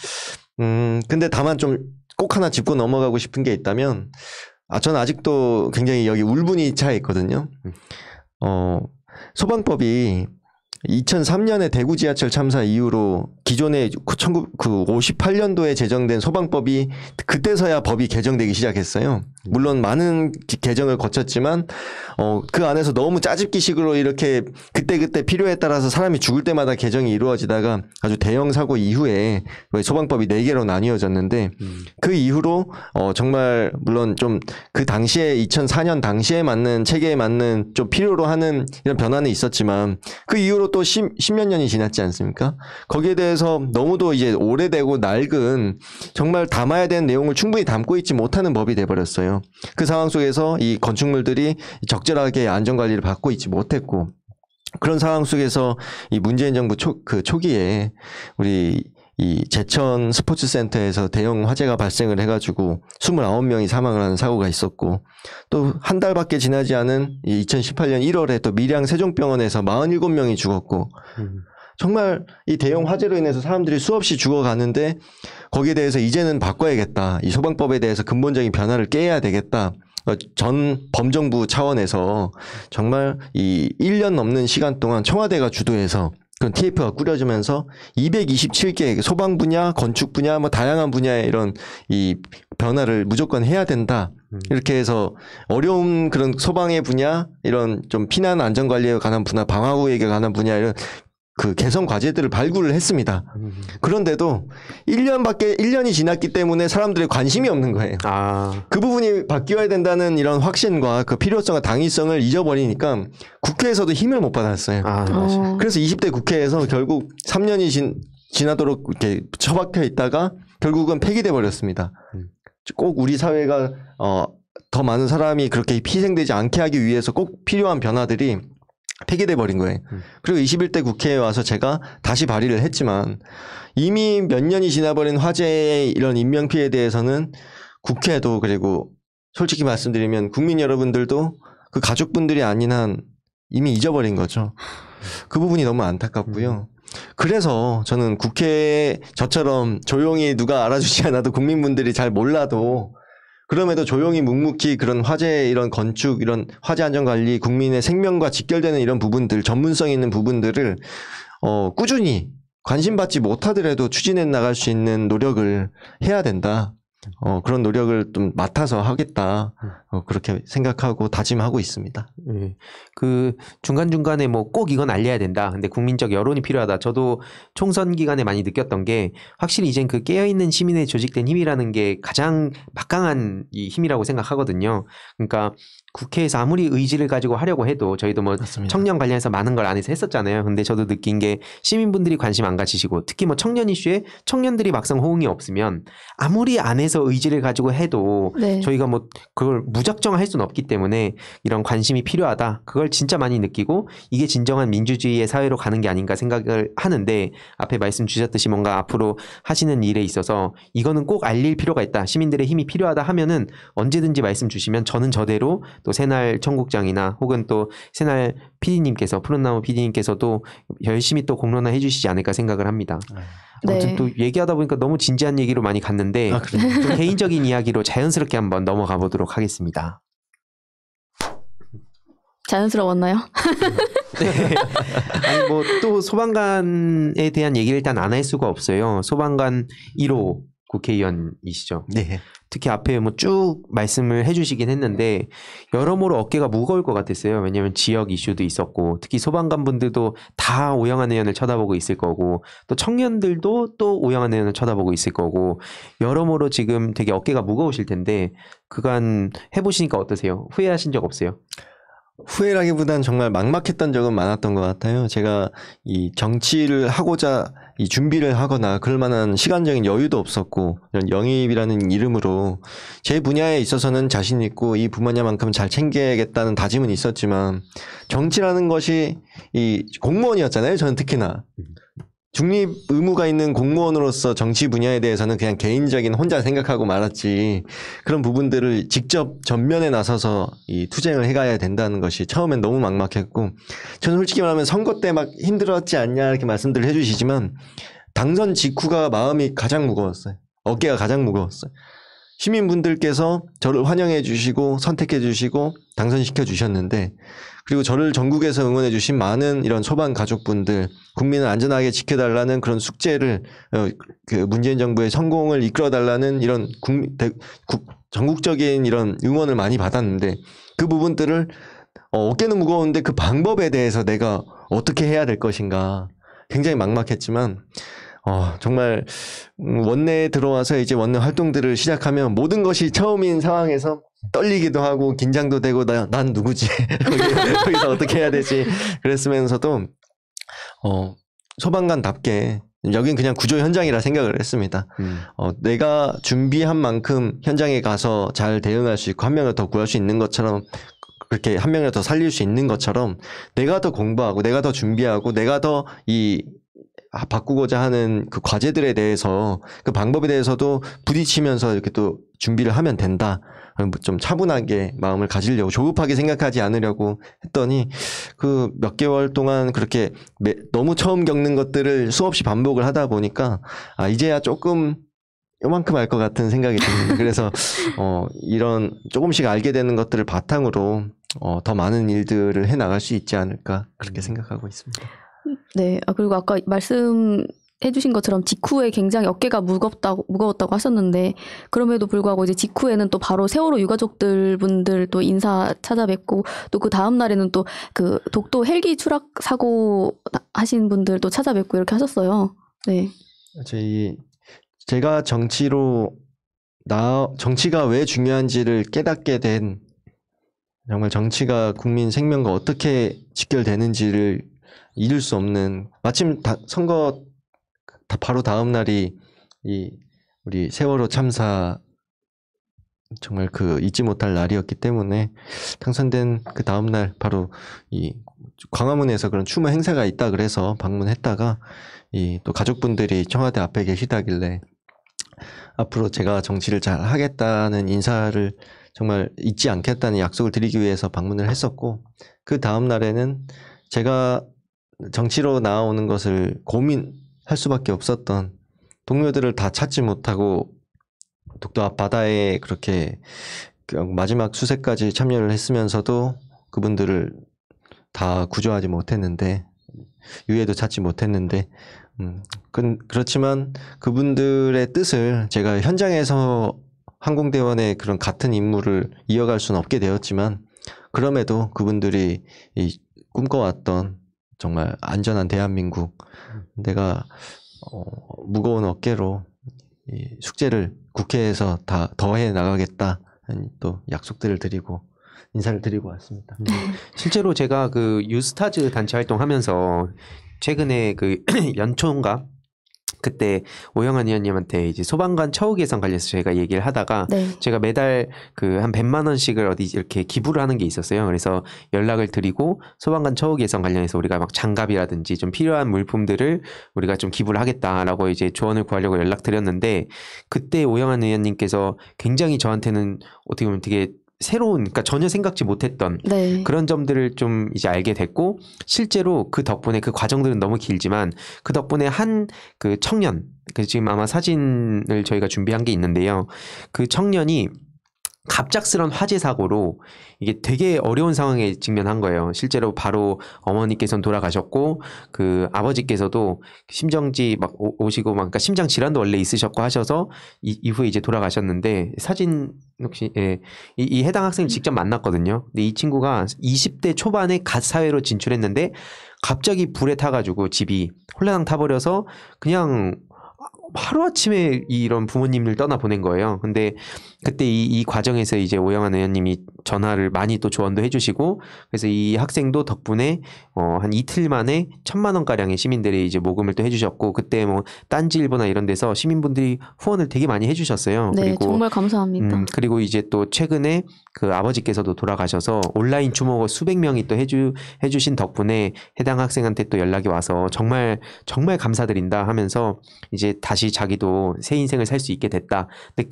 근데 다만 좀 꼭 하나 짚고 넘어가고 싶은 게 있다면 저는 아직도 굉장히 여기 울분이 차 있거든요. 소방법이 2003년에 대구 지하철 참사 이후로 기존의 58년도에 제정된 소방법이 그때서야 법이 개정되기 시작했어요. 물론 많은 개정을 거쳤지만 그 안에서 너무 짜집기식으로 이렇게 그때그때 필요에 따라서 사람이 죽을 때마다 개정이 이루어지다가 아주 대형 사고 이후에 소방법이 4개로 나뉘어졌는데 그 이후로 정말 물론 좀 그 당시에 2004년 당시에 맞는 체계에 맞는 좀 필요로 하는 이런 변화는 있었지만 그 이후로 또 10몇 년이 지났지 않습니까? 거기에 대해서 너무도 이제 오래되고 낡은 정말 담아야 되는 내용을 충분히 담고 있지 못하는 법이 돼버렸어요. 그 상황 속에서 이 건축물들이 적절하게 안전관리를 받고 있지 못했고 그런 상황 속에서 이 문재인 정부 초기에 우리 이 제천 스포츠센터에서 대형 화재가 발생을 해가지고 29명이 사망을 하는 사고가 있었고 또 한 달밖에 지나지 않은 2018년 1월에 또 밀양 세종병원에서 47명이 죽었고 정말 이 대형 화재로 인해서 사람들이 수없이 죽어가는데 거기에 대해서 이제는 바꿔야겠다. 이 소방법에 대해서 근본적인 변화를 깨야 되겠다. 전 범정부 차원에서 정말 이 1년 넘는 시간 동안 청와대가 주도해서 그런 TF가 꾸려지면서 227개 소방 분야, 건축 분야, 뭐 다양한 분야의 이런 이 변화를 무조건 해야 된다. 이렇게 해서 어려운 그런 소방의 분야, 이런 좀 피난 안전 관리에 관한 분야, 방화구역에 관한 분야 이런 그 개선 과제들을 발굴을 했습니다. 그런데도 1년이 지났기 때문에 사람들의 관심이 없는 거예요. 아, 그 부분이 바뀌어야 된다는 이런 확신과 그 필요성과 당위성을 잊어버리니까 국회에서도 힘을 못 받았어요. 아, 맞아요. 그래서 20대 국회에서 결국 3년이 지나도록 이렇게 처박혀 있다가 결국은 폐기돼 버렸습니다. 꼭 우리 사회가 더 많은 사람이 그렇게 희생되지 않게 하기 위해서 꼭 필요한 변화들이 폐기돼 버린 거예요. 그리고 21대 국회에 와서 제가 다시 발의를 했지만 이미 몇 년이 지나버린 화재의 이런 인명피해에 대해서는 국회도, 그리고 솔직히 말씀드리면 국민 여러분들도 그 가족분들이 아닌 한 이미 잊어버린 거죠. 그 부분이 너무 안타깝고요. 그래서 저는 국회에 저처럼 조용히 누가 알아주지 않아도 국민분들이 잘 몰라도 그럼에도 조용히 묵묵히 그런 화재, 이런 건축, 이런 화재 안전 관리, 국민의 생명과 직결되는 이런 부분들, 전문성 있는 부분들을 꾸준히 관심받지 못하더라도 추진해 나갈 수 있는 노력을 해야 된다. 그런 노력을 좀 맡아서 하겠다. 그렇게 생각하고 다짐하고 있습니다. 예. 그 중간중간에 뭐 꼭 이건 알려야 된다. 근데 국민적 여론이 필요하다. 저도 총선 기간에 많이 느꼈던 게 확실히 이젠 그 깨어있는 시민의 조직된 힘이라는 게 가장 막강한 이 힘이라고 생각하거든요. 그러니까 국회에서 아무리 의지를 가지고 하려고 해도 저희도 뭐 맞습니다. 청년 관련해서 많은 걸 안에서 했었잖아요. 근데 저도 느낀 게 시민분들이 관심 안 가지시고 특히 뭐 청년 이슈에 청년들이 막상 호응이 없으면 아무리 안에서 의지를 가지고 해도 네. 저희가 뭐 그걸 무작정 할 수는 없기 때문에 이런 관심이 필요하다. 그걸 진짜 많이 느끼고 이게 진정한 민주주의의 사회로 가는 게 아닌가 생각을 하는데 앞에 말씀 주셨듯이 뭔가 앞으로 하시는 일에 있어서 이거는 꼭 알릴 필요가 있다. 시민들의 힘이 필요하다 하면은 언제든지 말씀 주시면 저는 저대로 또 새날 청국장이나 혹은 또 새날 PD님께서 푸른나무 PD님께서도 열심히 또 공론화 해주시지 않을까 생각을 합니다. 아무튼 네. 또 얘기하다 보니까 너무 진지한 얘기로 많이 갔는데 좀 개인적인 이야기로 자연스럽게 한번 넘어가 보도록 하겠습니다. 자연스러웠나요? 네. 아니 뭐 또 소방관에 대한 얘기를 일단 안 할 수가 없어요. 소방관 1호 국회의원이시죠. 네. 특히 앞에 뭐 쭉 말씀을 해주시긴 했는데 여러모로 어깨가 무거울 것 같았어요. 왜냐하면 지역 이슈도 있었고 특히 소방관분들도 다 오영환 의원을 쳐다보고 있을 거고 또 청년들도 또 오영환 의원을 쳐다보고 있을 거고 여러모로 지금 되게 어깨가 무거우실 텐데 그간 해보시니까 어떠세요? 후회하신 적 없어요? 후회라기보단 정말 막막했던 적은 많았던 것 같아요. 제가 이 정치를 하고자 이 준비를 하거나 그럴 만한 시간적인 여유도 없었고 이런 영입이라는 이름으로 제 분야에 있어서는 자신 있고 이 분야만큼 잘 챙겨야겠다는 다짐은 있었지만 정치라는 것이 이 공무원이었잖아요. 저는 특히나. 중립 의무가 있는 공무원으로서 정치 분야에 대해서는 그냥 개인적인 혼자 생각하고 말았지 그런 부분들을 직접 전면에 나서서 이 투쟁을 해가야 된다는 것이 처음엔 너무 막막했고 저는 솔직히 말하면 선거 때 막 힘들었지 않냐 이렇게 말씀들을 해주시지만 당선 직후가 마음이 가장 무거웠어요. 어깨가 가장 무거웠어요. 시민분들께서 저를 환영해 주시고 선택해 주시고 당선시켜 주셨는데 그리고 저를 전국에서 응원해 주신 많은 이런 소방 가족분들 국민을 안전하게 지켜달라는 그런 숙제를 그 문재인 정부의 성공을 이끌어달라는 이런 전국적인 이런 응원을 많이 받았는데 그 부분들을 어깨는 무거운데 그 방법에 대해서 내가 어떻게 해야 될 것인가 굉장히 막막했지만 정말 원내에 들어와서 이제 원내 활동들을 시작하면 모든 것이 처음인 상황에서 떨리기도 하고 긴장도 되고 난 누구지? 여기서 어떻게 해야 되지? 그랬으면서도 소방관답게 여긴 그냥 구조 현장이라 생각을 했습니다. 내가 준비한 만큼 현장에 가서 잘 대응할 수 있고 한 명을 더 구할 수 있는 것처럼 그렇게 한 명을 더 살릴 수 있는 것처럼 내가 더 공부하고 내가 더 준비하고 내가 더 바꾸고자 하는 그 과제들에 대해서 그 방법에 대해서도 부딪히면서 이렇게 또 준비를 하면 된다. 좀 차분하게 마음을 가지려고 조급하게 생각하지 않으려고 했더니 그 몇 개월 동안 그렇게 너무 처음 겪는 것들을 수없이 반복을 하다 보니까 이제야 조금 요만큼 알 것 같은 생각이 듭니다. 그래서 이런 조금씩 알게 되는 것들을 바탕으로 더 많은 일들을 해 나갈 수 있지 않을까 그렇게 생각하고 있습니다. 네. 그리고 아까 말씀해주신 것처럼 직후에 굉장히 어깨가 무거웠다고 하셨는데 그럼에도 불구하고 이제 직후에는 또 바로 세월호 유가족들 분들 또 인사 찾아뵙고 또 그 다음 날에는 또 그 독도 헬기 추락 사고 하신 분들 또 찾아뵙고 이렇게 하셨어요. 네. 제가 정치가 왜 중요한지를 깨닫게 된 정말 정치가 국민 생명과 어떻게 직결되는지를 잊을 수 없는 마침 선거 바로 다음 날이 우리 세월호 참사 정말 그 잊지 못할 날이었기 때문에 당선된 그 다음 날 바로 이 광화문에서 그런 추모 행사가 있다 그래서 방문했다가 또 가족분들이 청와대 앞에 계시다길래 앞으로 제가 정치를 잘 하겠다는 인사를 정말 잊지 않겠다는 약속을 드리기 위해서 방문을 했었고 그 다음 날에는 제가 정치로 나오는 것을 고민할 수밖에 없었던 동료들을 다 찾지 못하고 독도 앞바다에 그렇게 마지막 수색까지 참여를 했으면서도 그분들을 다 구조하지 못했는데 유해도 찾지 못했는데 그렇지만 그분들의 뜻을 제가 현장에서 항공대원의 그런 같은 임무를 이어갈 수는 없게 되었지만 그럼에도 그분들이 꿈꿔왔던 정말 안전한 대한민국 내가 무거운 어깨로 이 숙제를 국회에서 다 더해 나가겠다 또 약속들을 드리고 인사를 드리고 왔습니다. 실제로 제가 그 유스타즈 단체 활동하면서 최근에 그 연초인가 그때 오영환 의원님한테 이제 소방관 처우 개선 관련해서 저희가 얘기를 하다가 네. 제가 매달 그 한 100만 원씩을 어디 이렇게 기부를 하는 게 있었어요. 그래서 연락을 드리고 소방관 처우 개선 관련해서 우리가 막 장갑이라든지 좀 필요한 물품들을 우리가 좀 기부를 하겠다라고 이제 조언을 구하려고 연락드렸는데 그때 오영환 의원님께서 굉장히 저한테는 어떻게 보면 되게 새로운, 그러니까 전혀 생각지 못했던 네. 그런 점들을 좀 이제 알게 됐고 실제로 그 덕분에 그 과정들은 너무 길지만 그 덕분에 한 그 청년, 그 지금 아마 사진을 저희가 준비한 게 있는데요. 그 청년이 갑작스런 화재 사고로 이게 되게 어려운 상황에 직면한 거예요. 실제로 바로 어머니께서는 돌아가셨고 그 아버지께서도 심정지 막 오시고 막 그러니까 심장 질환도 원래 있으셨고 하셔서 이후에 이제 돌아가셨는데 사진 혹시 이 해당 학생을 직접 만났거든요. 근데 이 친구가 20대 초반에 갓 사회로 진출했는데 갑자기 불에 타가지고 집이 홀라당 타버려서 그냥 하루아침에 이런 부모님을 떠나보낸 거예요. 근데 그때 이 과정에서 이제 오영환 의원님이 전화를 많이 또 조언도 해주시고 그래서 이 학생도 덕분에 한 이틀 만에 1,000만 원가량의 시민들이 이제 모금을 또 해주셨고 그때 뭐 딴지일보나 이런 데서 시민분들이 후원을 되게 많이 해주셨어요. 네, 그리고 정말 감사합니다. 그리고 이제 또 최근에 그 아버지께서도 돌아가셔서 온라인 추모가 수백 명이 또 해주신 덕분에 해당 학생한테 또 연락이 와서 정말 정말 감사드린다 하면서 이제 다시 자기도 새 인생을 살 수 있게 됐다. 근데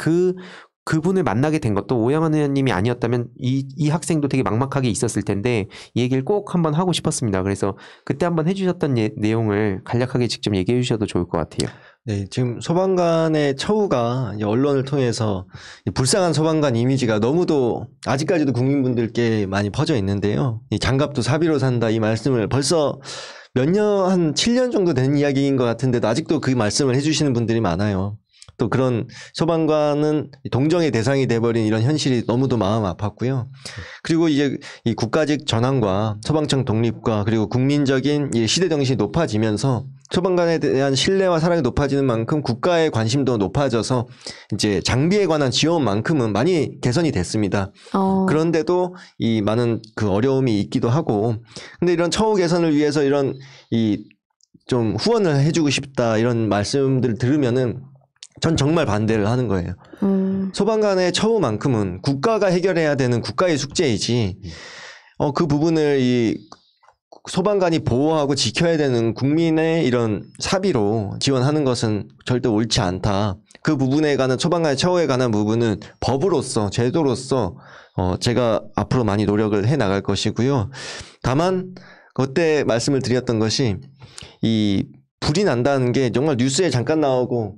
그분을 만나게 된 것도 오영환 의원님이 아니었다면 이 학생도 되게 막막하게 있었을 텐데 이 얘기를 꼭 한번 하고 싶었습니다. 그래서 그때 한번 해주셨던 내용을 간략하게 직접 얘기해 주셔도 좋을 것 같아요. 네, 지금 소방관의 처우가 언론을 통해서 불쌍한 소방관 이미지가 너무도 아직까지도 국민분들께 많이 퍼져 있는데요. 이 장갑도 사비로 산다 이 말씀을 벌써 한 7년 정도 된 이야기인 것 같은데도 아직도 그 말씀을 해주시는 분들이 많아요. 또 그런 소방관은 동정의 대상이 돼버린 이런 현실이 너무도 마음 아팠고요. 그리고 이제 이 국가직 전환과 소방청 독립과 그리고 국민적인 이 시대 정신이 높아지면서 소방관에 대한 신뢰와 사랑이 높아지는 만큼 국가의 관심도 높아져서 이제 장비에 관한 지원만큼은 많이 개선이 됐습니다. 그런데도 이 많은 그 어려움이 있기도 하고, 근데 이런 처우 개선을 위해서 이런 이 좀 후원을 해주고 싶다 이런 말씀들을 들으면은 전 정말 반대를 하는 거예요. 소방관의 처우만큼은 국가가 해결해야 되는 국가의 숙제이지, 그 부분을 이 소방관이 보호하고 지켜야 되는 국민의 이런 사비로 지원하는 것은 절대 옳지 않다. 그 부분에 관한 소방관의 처우에 관한 부분은 법으로서 제도로서 제가 앞으로 많이 노력을 해 나갈 것이고요. 다만 그때 말씀을 드렸던 것이 이 불이 난다는 게 정말 뉴스에 잠깐 나오고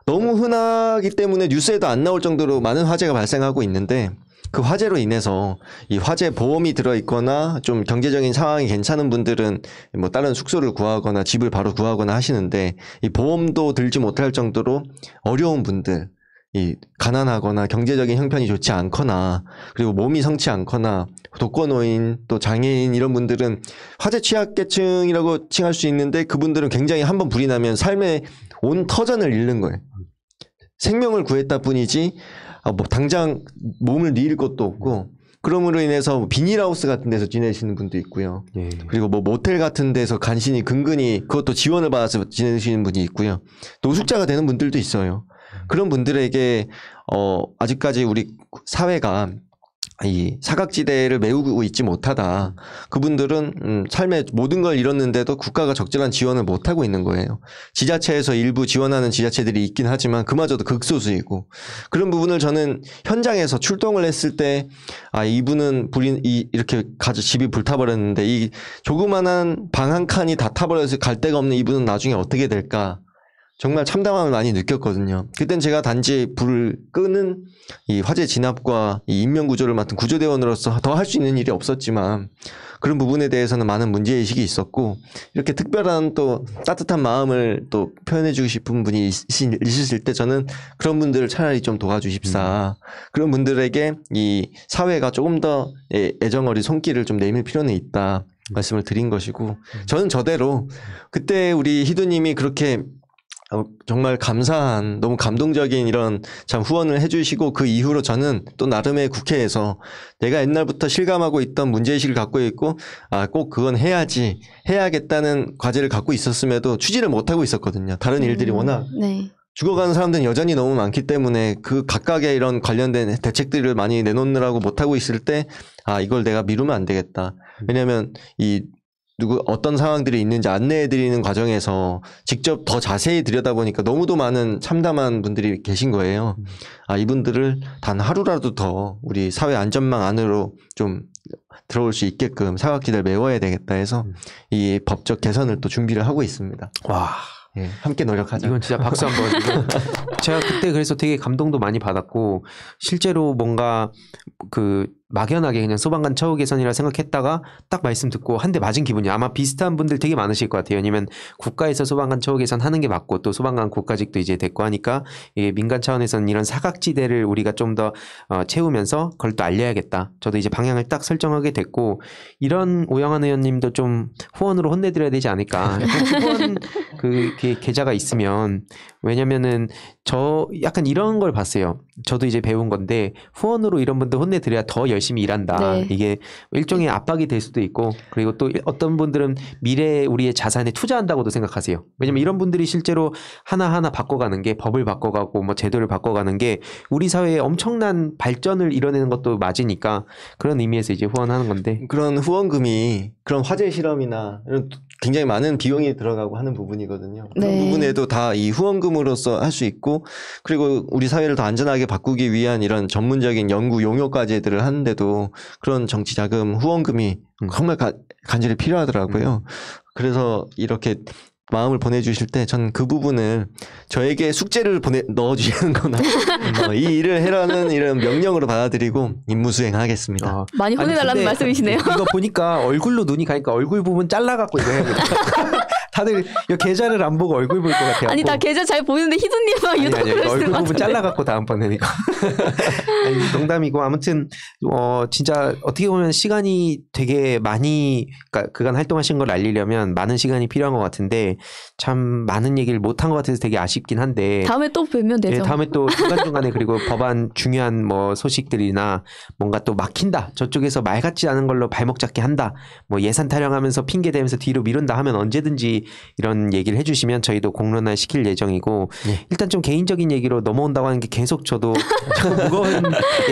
너무 흔하기 때문에 뉴스에도 안 나올 정도로 많은 화재가 발생하고 있는데 그 화재로 인해서 이 화재 보험이 들어있거나 좀 경제적인 상황이 괜찮은 분들은 뭐 다른 숙소를 구하거나 집을 바로 구하거나 하시는데 이 보험도 들지 못할 정도로 어려운 분들, 이 가난하거나 경제적인 형편이 좋지 않거나 그리고 몸이 성치 않거나 독거노인 또 장애인 이런 분들은 화재 취약계층이라고 칭할 수 있는데 그분들은 굉장히 한번 불이 나면 삶의 온 터전을 잃는 거예요. 생명을 구했다 뿐이지 뭐 당장 몸을 뉘을 것도 없고 그럼으로 인해서 비닐하우스 같은 데서 지내시는 분도 있고요. 예. 그리고 뭐 모텔 같은 데서 간신히 근근히 그것도 지원을 받아서 지내시는 분이 있고요. 노숙자가 되는 분들도 있어요. 그런 분들에게 아직까지 우리 사회가 이 사각지대를 메우고 있지 못하다. 그분들은 삶의 모든 걸 잃었는데도 국가가 적절한 지원을 못하고 있는 거예요. 지자체에서 일부 지원하는 지자체들이 있긴 하지만 그마저도 극소수이고 그런 부분을 저는 현장에서 출동을 했을 때 이분은 이렇게 집이 불타버렸는데 이 조그만한 방 한 칸이 다 타버려서 갈 데가 없는 이분은 나중에 어떻게 될까 정말 참담함을 많이 느꼈거든요. 그땐 제가 단지 불을 끄는 이 화재 진압과 이 인명구조를 맡은 구조대원으로서 더 할 수 있는 일이 없었지만 그런 부분에 대해서는 많은 문제의식이 있었고 이렇게 특별한 또 따뜻한 마음을 또 표현해주고 싶은 분이 있으실 때 저는 그런 분들을 차라리 좀 도와주십사. 그런 분들에게 이 사회가 조금 더 애정어리 손길을 좀 내밀 필요는 있다. 말씀을 드린 것이고 저는 저대로 그때 우리 희두님이 그렇게 정말 감사한 너무 감동적인 이런 참 후원을 해주시고 그 이후로 저는 또 나름의 국회에서 내가 옛날부터 실감하고 있던 문제의식을 갖고 있고 꼭 그건 해야겠다는 과제를 갖고 있었음에도 추진을 못하고 있었거든요. 다른 일들이 워낙 네. 죽어가는 사람들은 여전히 너무 많기 때문에 그 각각의 이런 관련된 대책들을 많이 내놓느라고 못하고 있을 때 이걸 내가 미루면 안 되겠다. 왜냐하면 어떤 상황들이 있는지 안내해드리는 과정에서 직접 더 자세히 들여다보니까 너무도 많은 참담한 분들이 계신 거예요. 이분들을 단 하루라도 더 우리 사회 안전망 안으로 좀 들어올 수 있게끔 사각지대를 메워야 되겠다 해서 이 법적 개선을 또 준비를 하고 있습니다. 와. 예, 함께 노력하자. 이건 진짜 박수 한번 주고 제가 그때 그래서 되게 감동도 많이 받았고 실제로 뭔가 막연하게 그냥 소방관 처우 개선이라 생각했다가 딱 말씀 듣고 한 대 맞은 기분이 아마 비슷한 분들 되게 많으실 것 같아요. 왜냐면 국가에서 소방관 처우 개선 하는 게 맞고 또 소방관 국가직도 이제 됐고 하니까 이게 민간 차원에서는 이런 사각지대를 우리가 좀 더 채우면서 그걸 또 알려야겠다. 저도 이제 방향을 딱 설정하게 됐고 이런 오영환 의원님도 좀 후원으로 혼내드려야 되지 않을까. 후원 계좌가 있으면 왜냐면은 저 약간 이런 걸 봤어요. 저도 이제 배운 건데 후원으로 이런 분들 혼내드려야 더 열심히 일한다. 네. 이게 일종의 압박이 될 수도 있고 그리고 또 어떤 분들은 미래에 우리의 자산에 투자한다고도 생각하세요. 왜냐면 이런 분들이 실제로 하나하나 바꿔가는 게 법을 바꿔가고 뭐 제도를 바꿔가는 게 우리 사회에 엄청난 발전을 이뤄내는 것도 맞으니까 그런 의미에서 이제 후원하는 건데 그런 후원금이 그런 화재 실험이나 이런 굉장히 많은 비용이 들어가고 하는 부분이거든요. 그런 네. 부분에도 다 이 후원금으로서 할 수 있고 그리고 우리 사회를 더 안전하게 바꾸기 위한 이런 전문적인 연구 용역까지들을 하는데도 그런 정치 자금 후원금이 정말 간절히 필요하더라고요. 그래서 이렇게 마음을 보내주실 때 전 그 부분을 저에게 숙제를 넣어주시는 거나 이 일을 해라는 이런 명령으로 받아들이고 임무 수행하겠습니다. 많이 혼내달라는 말씀이시네요. 이거 보니까 얼굴로 눈이 가니까 얼굴 부분 잘라갖고 이거 해야겠다. 다들 이 계좌를 안 보고 얼굴 볼 것 같아요. 아니 다 계좌 잘 보이는데 희두님만 아니, 유독 그러시는 얼굴 것 부분 같은데. 잘라갖고 다음번에 이거. 아니, 농담이고 아무튼 진짜 어떻게 보면 시간이 되게 많이 그러니까 그간 활동하신 걸 알리려면 많은 시간이 필요한 것 같은데 참 많은 얘기를 못한 것 같아서 되게 아쉽긴 한데 다음에 또 뵈면 되죠. 예, 다음에 또 중간중간에 그리고 법안 중요한 뭐 소식들이나 뭔가 또 막힌다 저쪽에서 말 같지 않은 걸로 발목 잡게 한다 뭐 예산 타령하면서 핑계 대면서 뒤로 미룬다 하면 언제든지 이런 얘기를 해주시면 저희도 공론화 시킬 예정이고 일단 좀 개인적인 얘기로 넘어온다고 하는 게 계속 저도 무거운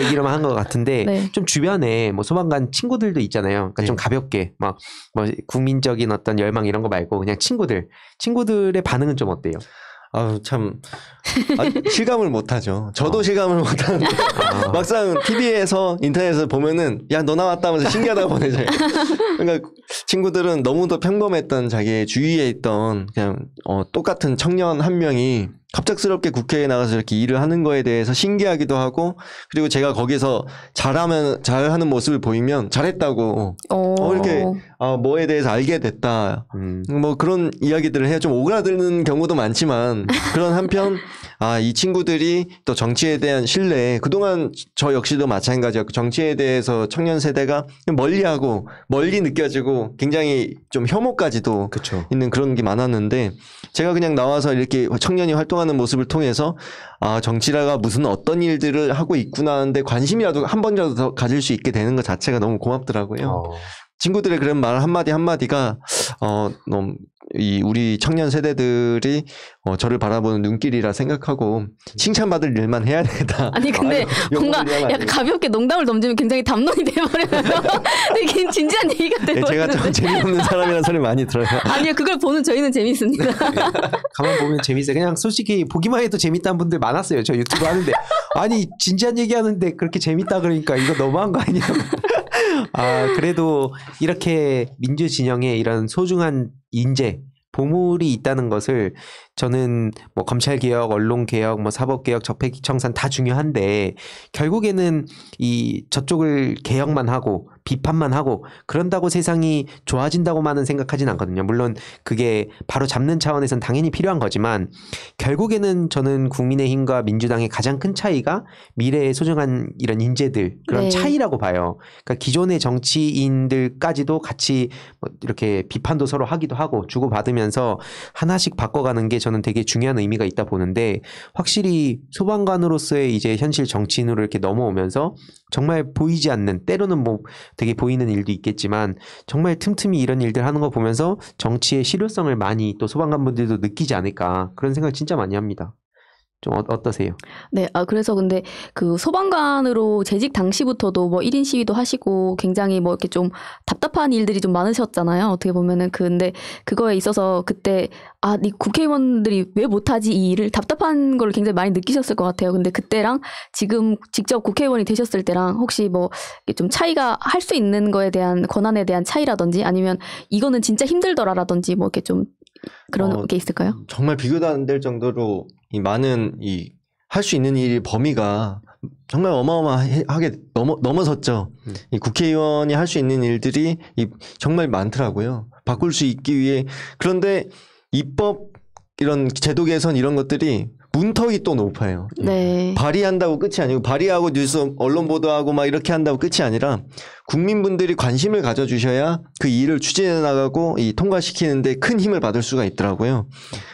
얘기로만 한 것 같은데 네. 좀 주변에 뭐 소방관 친구들도 있잖아요. 그러니까 좀 가볍게 막 뭐 국민적인 어떤 열망 이런 거 말고 그냥 친구들의 반응은 좀 어때요? 참 실감을 못하죠. 저도 실감을 못하는데 막상 TV에서 인터넷에서 보면은 야 너 나왔다면서 신기하다고 보내줘요. 그러니까 친구들은 너무도 평범했던 자기의 주위에 있던 그냥 똑같은 청년 한 명이 갑작스럽게 국회에 나가서 이렇게 일을 하는 거에 대해서 신기하기도 하고 그리고 제가 거기서 잘하는 모습을 보이면 잘했다고 이렇게 뭐에 대해서 알게 됐다 뭐 그런 이야기들을 해요. 좀 오그라드는 경우도 많지만 그런 한편 이 친구들이 또 정치에 대한 신뢰 그동안 저 역시도 마찬가지였고 정치에 대해서 청년 세대가 멀리 느껴지고 굉장히 좀 혐오까지도 그쵸. 있는 그런 게 많았는데 제가 그냥 나와서 이렇게 청년이 활동하는 모습을 통해서 정치라가 무슨 어떤 일들을 하고 있구나 하는데 관심이라도 한 번이라도 더 가질 수 있게 되는 것 자체가 너무 고맙더라고요. 친구들의 그런 말 한마디가 너무 우리 청년 세대들이 저를 바라보는 눈길이라 생각하고 칭찬받을 일만 해야 되겠다. 아니 근데 뭔가 약간 가볍게 농담을 던지면 굉장히 담론이 돼버려요. 되게 진지한 얘기가 돼버려요. 제가 좀 재미없는 사람이라는 소리 많이 들어요. 아니요 그걸 보는 저희는 재밌습니다. 가만 보면 재밌어요. 그냥 솔직히 보기만 해도 재밌다는 분들 많았어요. 저 유튜브 하는데 아니 진지한 얘기하는데 그렇게 재밌다 그러니까 이거 너무한 거 아니야. 그래도 이렇게 민주 진영에 이런 소중한 인재 보물이 있다는 것을 저는 뭐 검찰개혁, 언론개혁, 뭐 사법개혁, 적폐청산 다 중요한데 결국에는 이 저쪽을 개혁만 하고 비판만 하고 그런다고 세상이 좋아진다고만은 생각하진 않거든요. 물론 그게 바로 잡는 차원에서는 당연히 필요한 거지만 결국에는 저는 국민의힘과 민주당의 가장 큰 차이가 미래의 소중한 이런 인재들 그런 네. 차이라고 봐요. 그러니까 기존의 정치인들까지도 같이 뭐 이렇게 비판도 서로 하기도 하고 주고받으면서 하나씩 바꿔가는 게 저는 되게 중요한 의미가 있다 보는데 확실히 소방관으로서의 이제 현실 정치인으로 이렇게 넘어오면서 정말 보이지 않는 때로는 뭐 되게 보이는 일도 있겠지만 정말 틈틈이 이런 일들 하는 거 보면서 정치의 실효성을 많이 또 소방관분들도 느끼지 않을까 그런 생각 진짜 많이 합니다. 좀 어떠세요? 네, 그래서 근데 그 소방관으로 재직 당시부터도 뭐 1인 시위도 하시고 굉장히 뭐 이렇게 좀 답답한 일들이 좀 많으셨잖아요. 어떻게 보면은 근데 그거에 있어서 그때 이 국회의원들이 왜 못하지 이 일을 답답한 걸 굉장히 많이 느끼셨을 것 같아요. 근데 그때랑 지금 직접 국회의원이 되셨을 때랑 혹시 뭐 좀 차이가 할 수 있는 거에 대한 권한에 대한 차이라든지 아니면 이거는 진짜 힘들더라라든지 뭐 이렇게 좀 그런 게 있을까요? 정말 비교도 안 될 정도로 이 많은 할 수 있는 일 범위가 정말 어마어마하게 넘어섰죠. 이 국회의원이 할 수 있는 일들이 정말 많더라고요. 바꿀 수 있기 위해. 그런데 입법 이런 제도 개선 이런 것들이 문턱이 또 높아요. 네. 발의한다고 끝이 아니고 발의하고 뉴스 언론 보도하고 막 이렇게 한다고 끝이 아니라 국민분들이 관심을 가져주셔야 그 일을 추진해 나가고 통과시키는데 큰 힘을 받을 수가 있더라고요.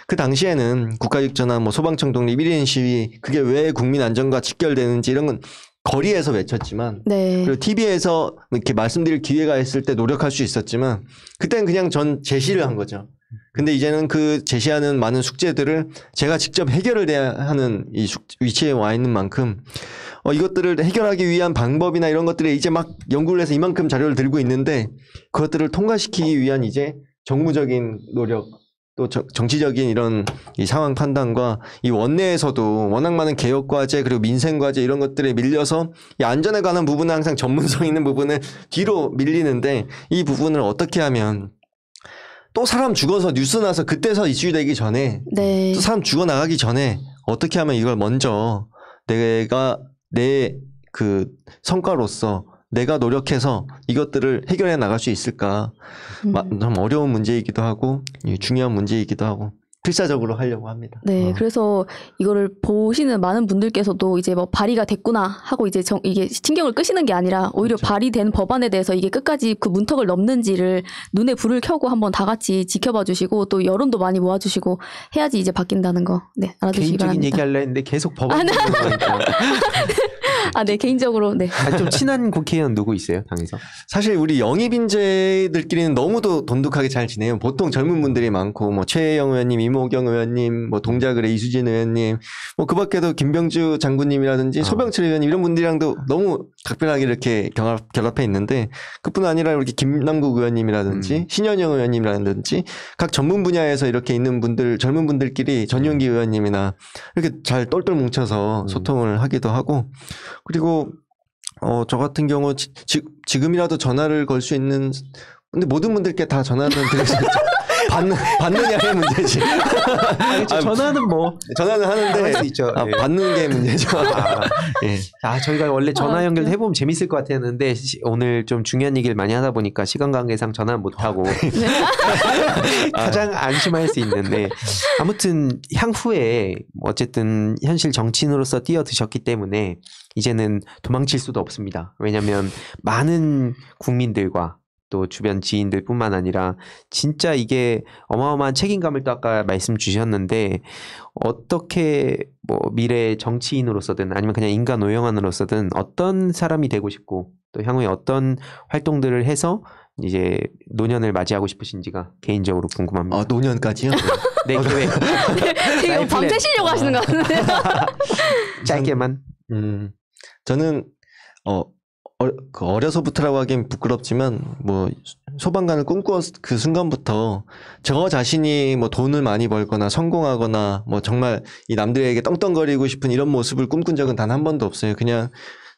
그 당시에는 국가육전화 뭐 소방청 독립 1인 시위 그게 왜 국민 안전과 직결되는지 이런 건 거리에서 외쳤지만 네. 그리고 TV에서 이렇게 말씀드릴 기회가 있을 때 노력할 수 있었지만 그때는 그냥 전 제시를 한 거죠. 근데 이제는 그 제시하는 많은 숙제들을 제가 직접 해결을 해야 하는 이 위치에 와 있는 만큼 이것들을 해결하기 위한 방법이나 이런 것들에 이제 막 연구를 해서 이만큼 자료를 들고 있는데 그것들을 통과시키기 위한 이제 정무적인 노력 또 정치적인 이런 이 상황 판단과 이 원내에서도 워낙 많은 개혁 과제 그리고 민생 과제 이런 것들에 밀려서 이 안전에 관한 부분은 항상 전문성 있는 부분을 뒤로 밀리는데 이 부분을 어떻게 하면 또 사람 죽어서 뉴스 나서 그때서 이슈되기 전에 네. 또 사람 죽어 나가기 전에 어떻게 하면 이걸 먼저 내가 내 그 성과로서 내가 노력해서 이것들을 해결해 나갈 수 있을까 좀 어려운 문제이기도 하고 중요한 문제이기도 하고 필사적으로 하려고 합니다. 네, 그래서 이거를 보시는 많은 분들께서도 이제 뭐 발의가 됐구나 하고 이제 이게 신경을 끄시는 게 아니라 오히려 그렇죠. 발의된 법안에 대해서 이게 끝까지 그 문턱을 넘는지를 눈에 불을 켜고 한번 다 같이 지켜봐 주시고 또 여론도 많이 모아주시고 해야지 이제 바뀐다는 거, 네, 알아두시기 개인적인 바랍니다. 얘기하려 했는데 계속 법안 거니까. 네, 개인적으로 네. 좀 친한 국회의원 누구 있어요, 당에서? 사실 우리 영입 인재들끼리는 너무도 돈독하게 잘 지내요. 보통 젊은 분들이 많고 뭐 최혜영 의원님, 이모경 의원님, 뭐 동작을의 이수진 의원님, 뭐 그밖에도 김병주 장군님이라든지 소병철 의원님 이런 분들이랑도 너무 각별하게 이렇게 결합해 있는데 그뿐 아니라 이렇게 김남국 의원님이라든지 신현영 의원님이라든지 각 전문 분야에서 이렇게 있는 분들 젊은 분들끼리 전용기 의원님이나 이렇게 잘 똘똘 뭉쳐서 소통을 하기도 하고 그리고 저 같은 경우 지금이라도 전화를 걸 수 있는 근데 모든 분들께 다 전화는 드릴 수 있죠. 받느냐의 문제지. 그렇죠. 전화는 뭐 전화는 하는데 할 수 있죠. 예. 받는 게 문제죠. 예. 저희가 원래 전화 아, 연결 그래요? 해보면 재밌을 것 같았는데 오늘 좀 중요한 얘기를 많이 하다 보니까 시간 관계상 전화 못 하고 가장 안심할 수 있는데 아무튼 향후에 어쨌든 현실 정치인으로서 뛰어드셨기 때문에 이제는 도망칠 수도 없습니다. 왜냐하면 많은 국민들과 또 주변 지인들뿐만 아니라 진짜 이게 어마어마한 책임감을 또 아까 말씀 주셨는데 어떻게 뭐 미래 정치인으로서든 아니면 그냥 인간 오영환으로서든 어떤 사람이 되고 싶고 또 향후에 어떤 활동들을 해서 이제 노년을 맞이하고 싶으신지가 개인적으로 궁금합니다. 노년까지요? 네, 계획. 되게 라이프 밤새 플랜. 쉬려고 하시는 것 같은데. 짧게만. 저는 어려서부터라고 하긴 부끄럽지만 뭐 소방관을 꿈꾸었 그 순간부터 저 자신이 뭐 돈을 많이 벌거나 성공하거나 뭐 정말 이 남들에게 떵떵거리고 싶은 이런 모습을 꿈꾼 적은 단 한 번도 없어요. 그냥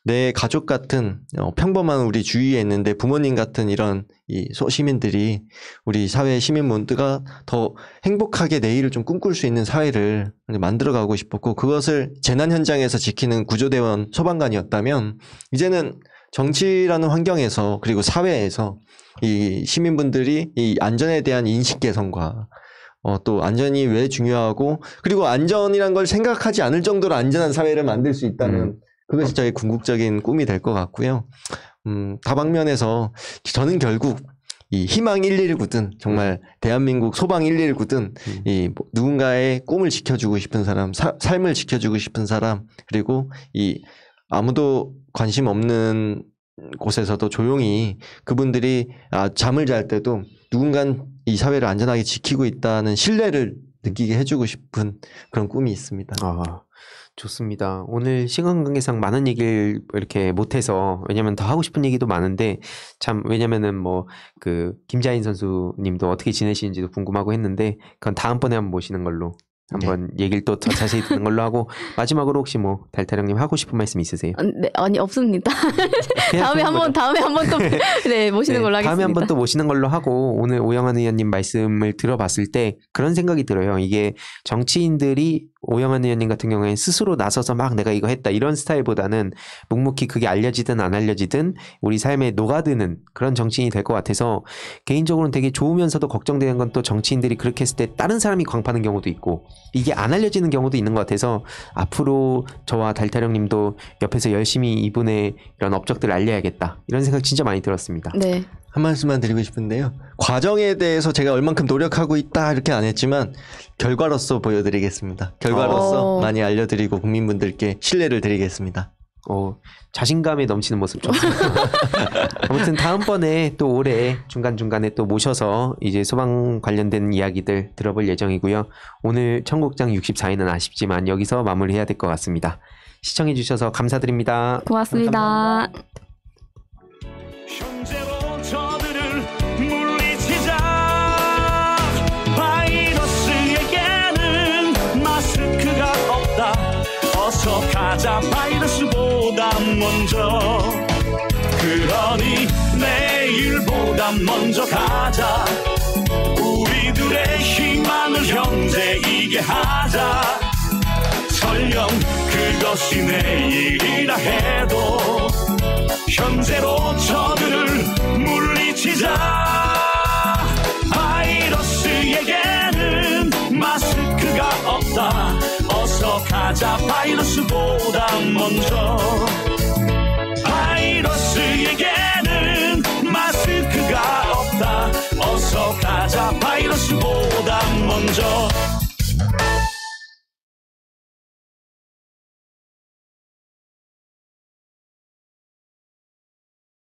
내 가족 같은 평범한 우리 주위에 있는데 부모님 같은 이런 이 소시민들이 우리 사회 시민 모두가 더 행복하게 내일을 좀 꿈꿀 수 있는 사회를 만들어가고 싶었고 그것을 재난 현장에서 지키는 구조대원 소방관이었다면 이제는 정치라는 환경에서 그리고 사회에서 이 시민분들이 이 안전에 대한 인식 개선과 또 안전이 왜 중요하고 그리고 안전이란 걸 생각하지 않을 정도로 안전한 사회를 만들 수 있다면 그것이 저의 궁극적인 꿈이 될 것 같고요. 다방면에서 저는 결국 이 희망 119든 정말 대한민국 소방 119든 이 누군가의 꿈을 지켜주고 싶은 사람, 삶을 지켜주고 싶은 사람 그리고 이 아무도 관심 없는 곳에서도 조용히 그분들이 잠을 잘 때도 누군간 이 사회를 안전하게 지키고 있다는 신뢰를 느끼게 해주고 싶은 그런 꿈이 있습니다. 좋습니다. 오늘 시간 관계상 많은 얘기를 이렇게 못해서 왜냐면 더 하고 싶은 얘기도 많은데 참 왜냐면은 뭐 그 김자인 선수님도 어떻게 지내시는지도 궁금하고 했는데 그건 다음번에 한번 모시는 걸로 한번 얘기를 또 더 자세히 듣는 걸로 하고 마지막으로 혹시 뭐 달타령님 하고 싶은 말씀 있으세요? 네, 아니 없습니다. 다음에 한번 또 네, 모시는 걸로 하겠습니다. 다음에 한번 또 모시는 걸로 하고 오늘 오영환 의원님 말씀을 들어봤을 때 그런 생각이 들어요. 이게 정치인들이 오영환 의원님 같은 경우에 스스로 나서서 막 내가 이거 했다 이런 스타일보다는 묵묵히 그게 알려지든 안 알려지든 우리 삶에 녹아드는 그런 정치인이 될 것 같아서 개인적으로는 되게 좋으면서도 걱정되는 건 또 정치인들이 그렇게 했을 때 다른 사람이 광파는 경우도 있고 이게 안 알려지는 경우도 있는 것 같아서 앞으로 저와 달타령님도 옆에서 열심히 이분의 이런 업적들을 알려야겠다 이런 생각 진짜 많이 들었습니다. 네. 한 말씀만 드리고 싶은데요. 과정에 대해서 제가 얼만큼 노력하고 있다 이렇게 안 했지만 결과로서 보여드리겠습니다. 결과로서 많이 알려드리고 국민분들께 신뢰를 드리겠습니다. 자신감에 넘치는 모습 좋습니다. 아무튼 다음번에 또 올해 중간중간에 또 모셔서 이제 소방 관련된 이야기들 들어볼 예정이고요. 오늘 청국장 64회는 아쉽지만 여기서 마무리해야 될 것 같습니다. 시청해주셔서 감사드립니다. 고맙습니다. 현재로 저들을 물리치자. 바이러스에게는 마스크가 없다. 어서 가자 바이러스보다 먼저. 그러니 내일보다 먼저 가자. 우리들의 희망을 형제이게 하자. 설령 그것이 내일이라 해도 현재로 저들을 물리치자. 바이러스에게는 마스크가 없다. 어서 가자 바이러스보다 먼저.